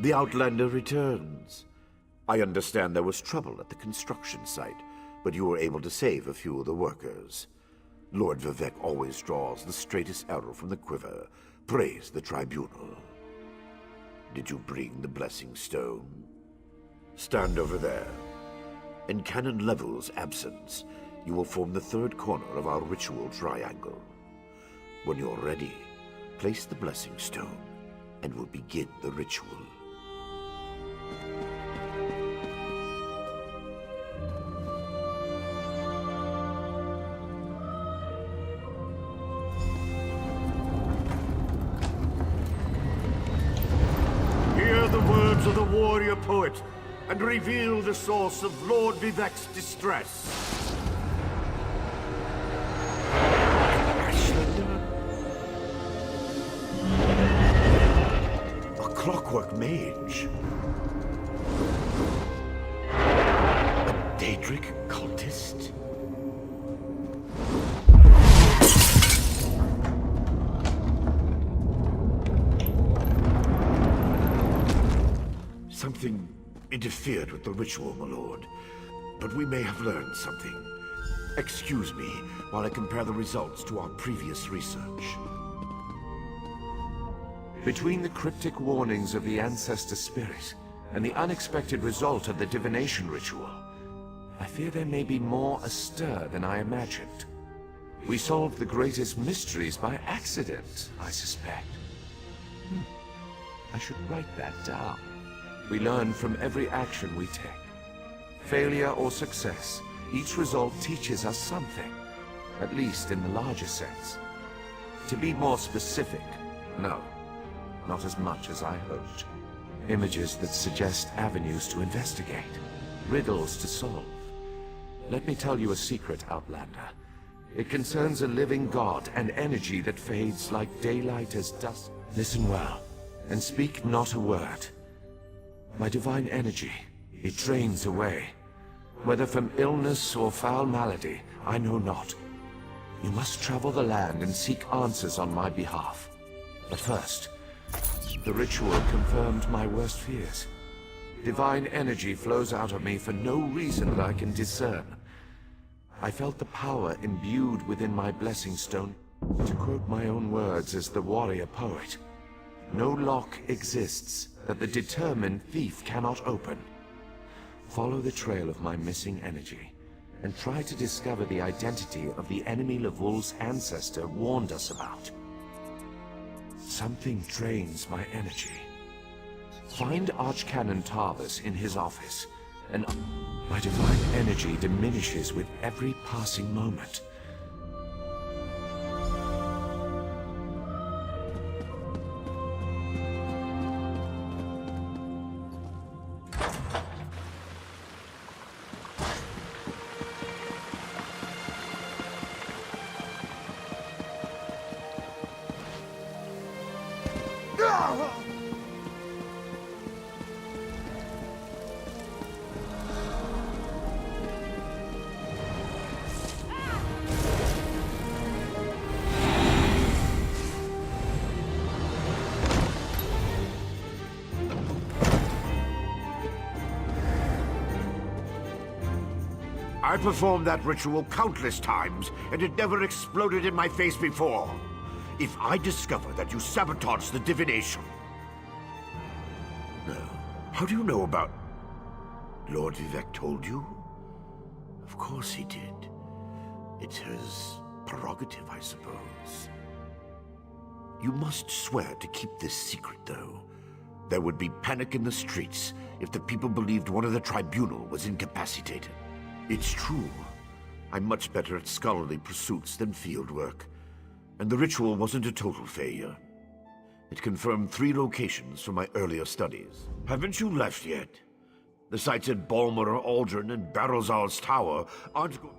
The Outlander returns. I understand there was trouble at the construction site, but you were able to save a few of the workers. Lord Vivek always draws the straightest arrow from the quiver. Praise the Tribunal. Did you bring the Blessing Stone? Stand over there. In Canon Level's absence, you will form the third corner of our ritual triangle. When you're ready, place the Blessing Stone, and we'll begin the ritual. Of the warrior poet, and reveal the source of Lord Vivek's distress. A clockwork mage. A Daedric cultist. Something interfered with the ritual, my lord. But we may have learned something. Excuse me while I compare the results to our previous research. Between the cryptic warnings of the Ancestor Spirit and the unexpected result of the divination ritual, I fear there may be more astir than I imagined. We solved the greatest mysteries by accident, I suspect. I should write that down. We learn from every action we take. Failure or success, each result teaches us something, at least in the larger sense. To be more specific, no, not as much as I hoped. Images that suggest avenues to investigate, riddles to solve. Let me tell you a secret, Outlander. It concerns a living god and energy that fades like daylight as dusk. Listen well, and speak not a word. My divine energy, it drains away. Whether from illness or foul malady, I know not. You must travel the land and seek answers on my behalf. But first, the ritual confirmed my worst fears. Divine energy flows out of me for no reason that I can discern. I felt the power imbued within my blessing stone. To quote my own words as the warrior poet, no lock exists that the determined thief cannot open. Follow the trail of my missing energy, and try to discover the identity of the enemy Levol's ancestor warned us about. Something drains my energy. Find Archcanon Tarvis in his office, and my divine energy diminishes with every passing moment. I performed that ritual countless times, and it never exploded in my face before. If I discover that you sabotaged the divination... No. How do you know about... Lord Vivek told you? Of course he did. It's his prerogative, I suppose. You must swear to keep this secret, though. There would be panic in the streets if the people believed one of the Tribunal was incapacitated. It's true. I'm much better at scholarly pursuits than field work. And the ritual wasn't a total failure. It confirmed 3 locations from my earlier studies. Haven't you left yet? The sites at Balmer, Aldrin, and Barrowzal's Tower aren't go-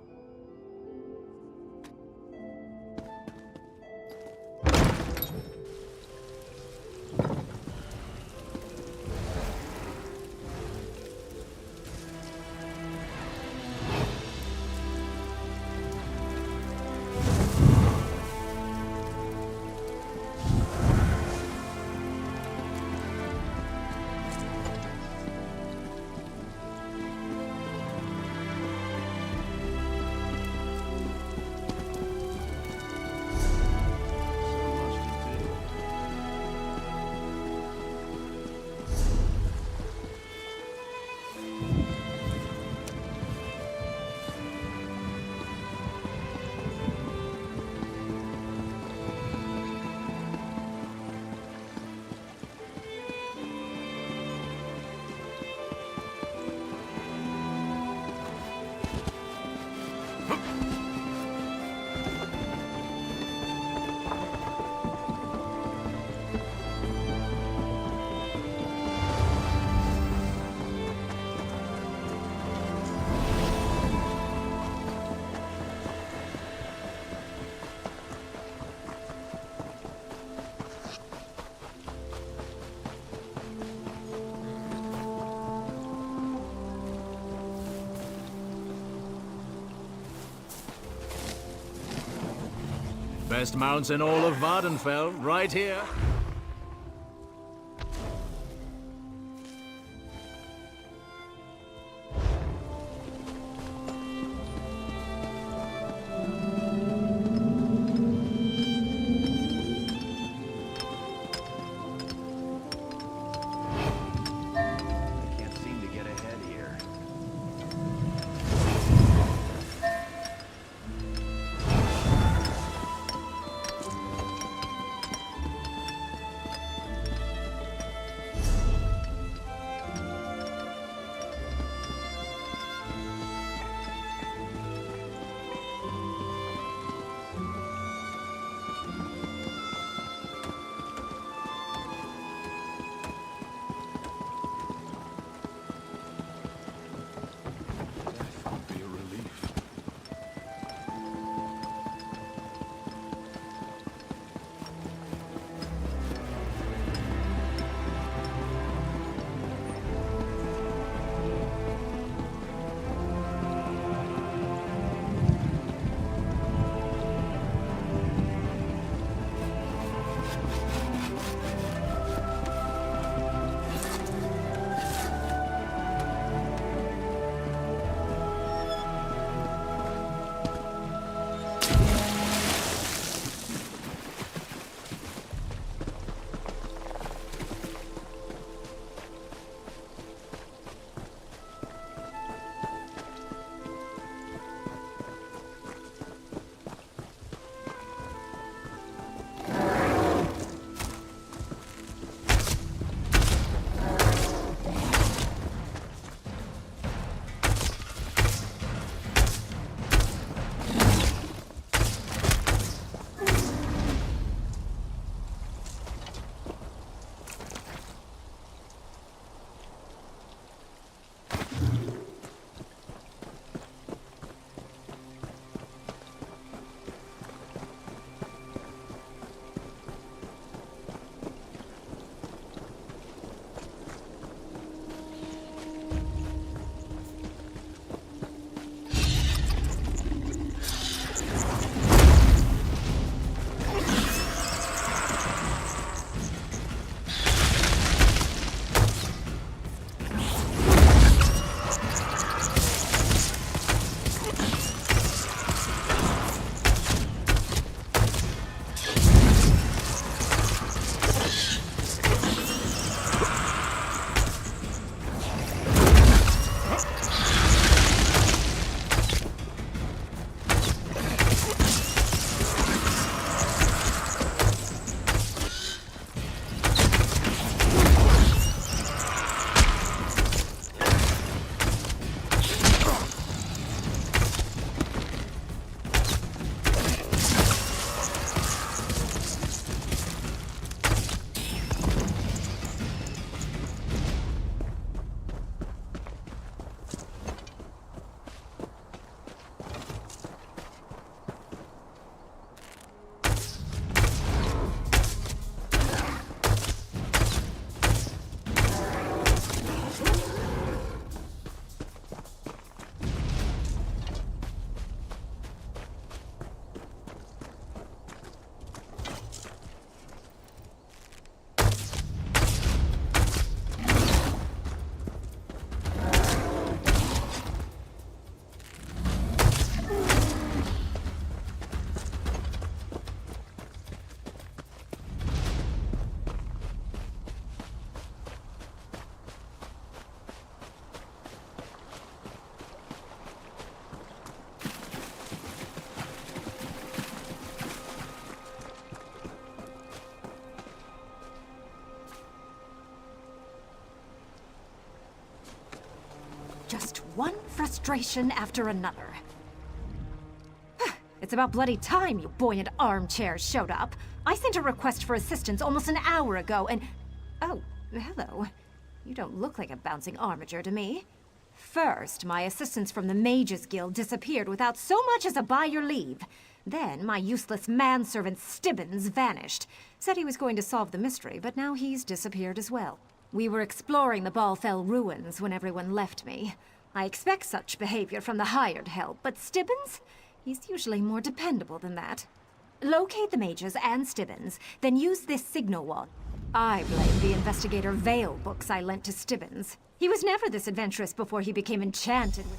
Best mounts in all of Vardenfell, right here. Just one frustration after another. It's about bloody time you buoyant armchairs showed up. I sent a request for assistance almost an hour ago and... Oh, hello. You don't look like a bouncing armiger to me. First, my assistants from the Mages Guild disappeared without so much as a by your leave. Then, my useless manservant Stibbins vanished. Said he was going to solve the mystery, but now he's disappeared as well. We were exploring the Balfell ruins when everyone left me. I expect such behavior from the hired help, but Stibbins? He's usually more dependable than that. Locate the mages and Stibbins, then use this signal wall. I blame the Investigator Vale books I lent to Stibbins. He was never this adventurous before he became enchanted with...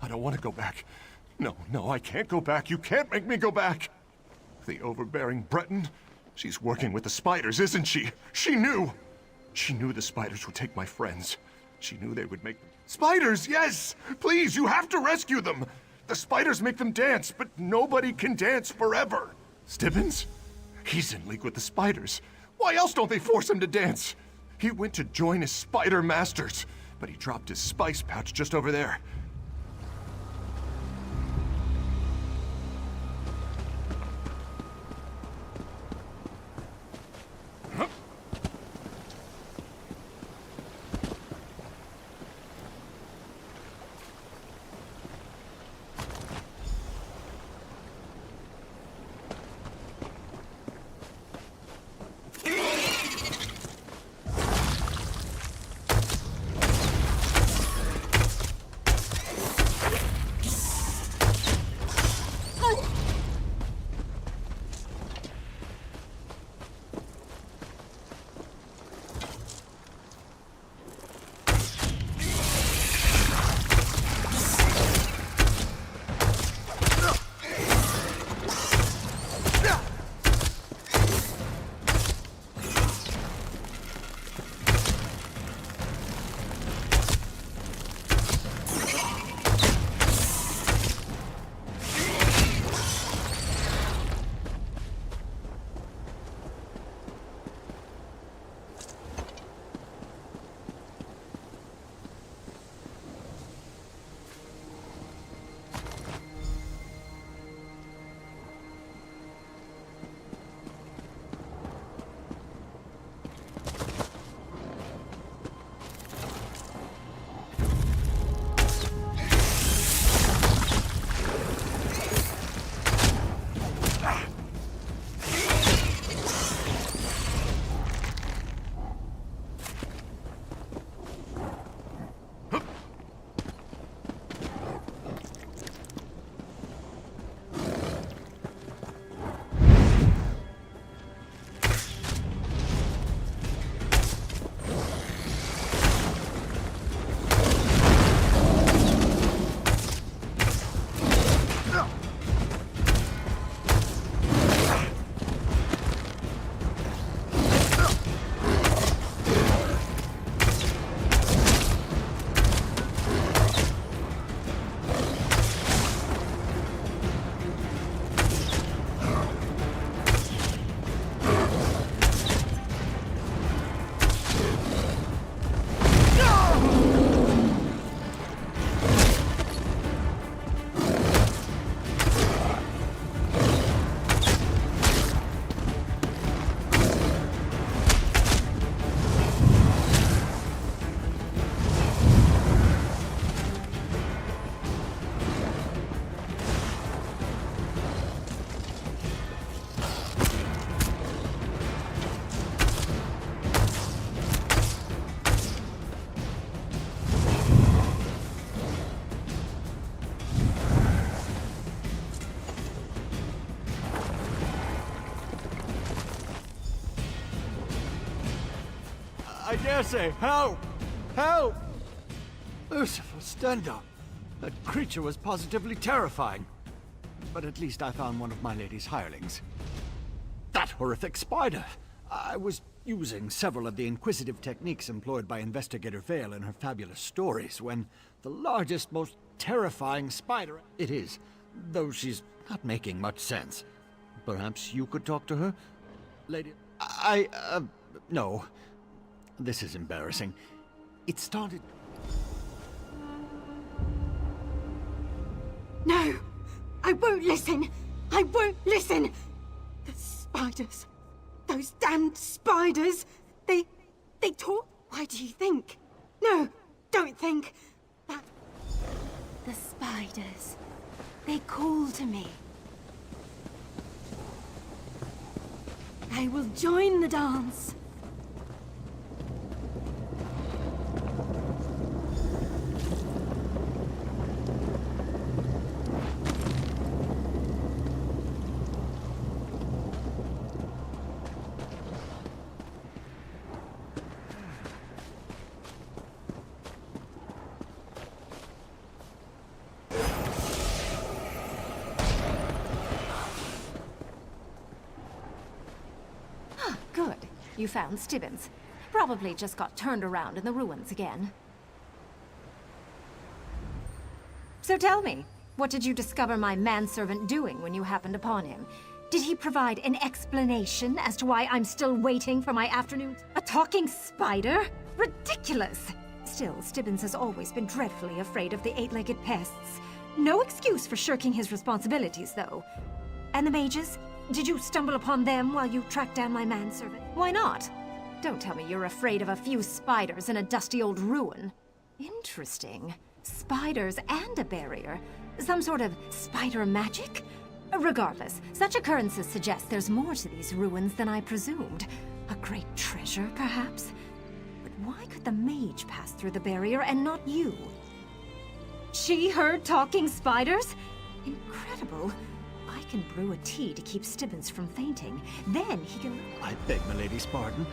I don't want to go back. No, I can't go back. You can't make me go back. The overbearing Breton. She's working with the spiders, isn't she? She knew. She knew the spiders would take my friends. She knew they would make them... Spiders, yes! Please, you have to rescue them! The spiders make them dance, but nobody can dance forever. Stibbins? He's in league with the spiders. Why else don't they force him to dance? He went to join his spider masters, but he dropped his spice pouch just over there. I dare say, help! Help! Merciful Stendo. That creature was positively terrifying. But at least I found one of my lady's hirelings. That horrific spider! I was using several of the inquisitive techniques employed by Investigator Vale in her fabulous stories when the largest, most terrifying spider it is, though she's not making much sense. Perhaps you could talk to her? Lady... no. This is embarrassing. It started... No! I won't listen! I won't listen! The spiders. Those damned spiders! They talk? Why do you think? No, don't think. That... The spiders. They call to me. I will join the dance. Good. You found Stibbins. Probably just got turned around in the ruins again. So tell me, what did you discover my manservant doing when you happened upon him? Did he provide an explanation as to why I'm still waiting for my afternoon? A talking spider? Ridiculous! Still, Stibbins has always been dreadfully afraid of the eight-legged pests. No excuse for shirking his responsibilities, though. And the mages? Did you stumble upon them while you tracked down my manservant? Why not? Don't tell me you're afraid of a few spiders in a dusty old ruin. Interesting. Spiders and a barrier. Some sort of spider magic? Regardless, such occurrences suggest there's more to these ruins than I presumed. A great treasure, perhaps? But why could the mage pass through the barrier and not you? She heard talking spiders? Incredible. I can brew a tea to keep Stibbins from fainting. Then he can... I beg my lady's pardon.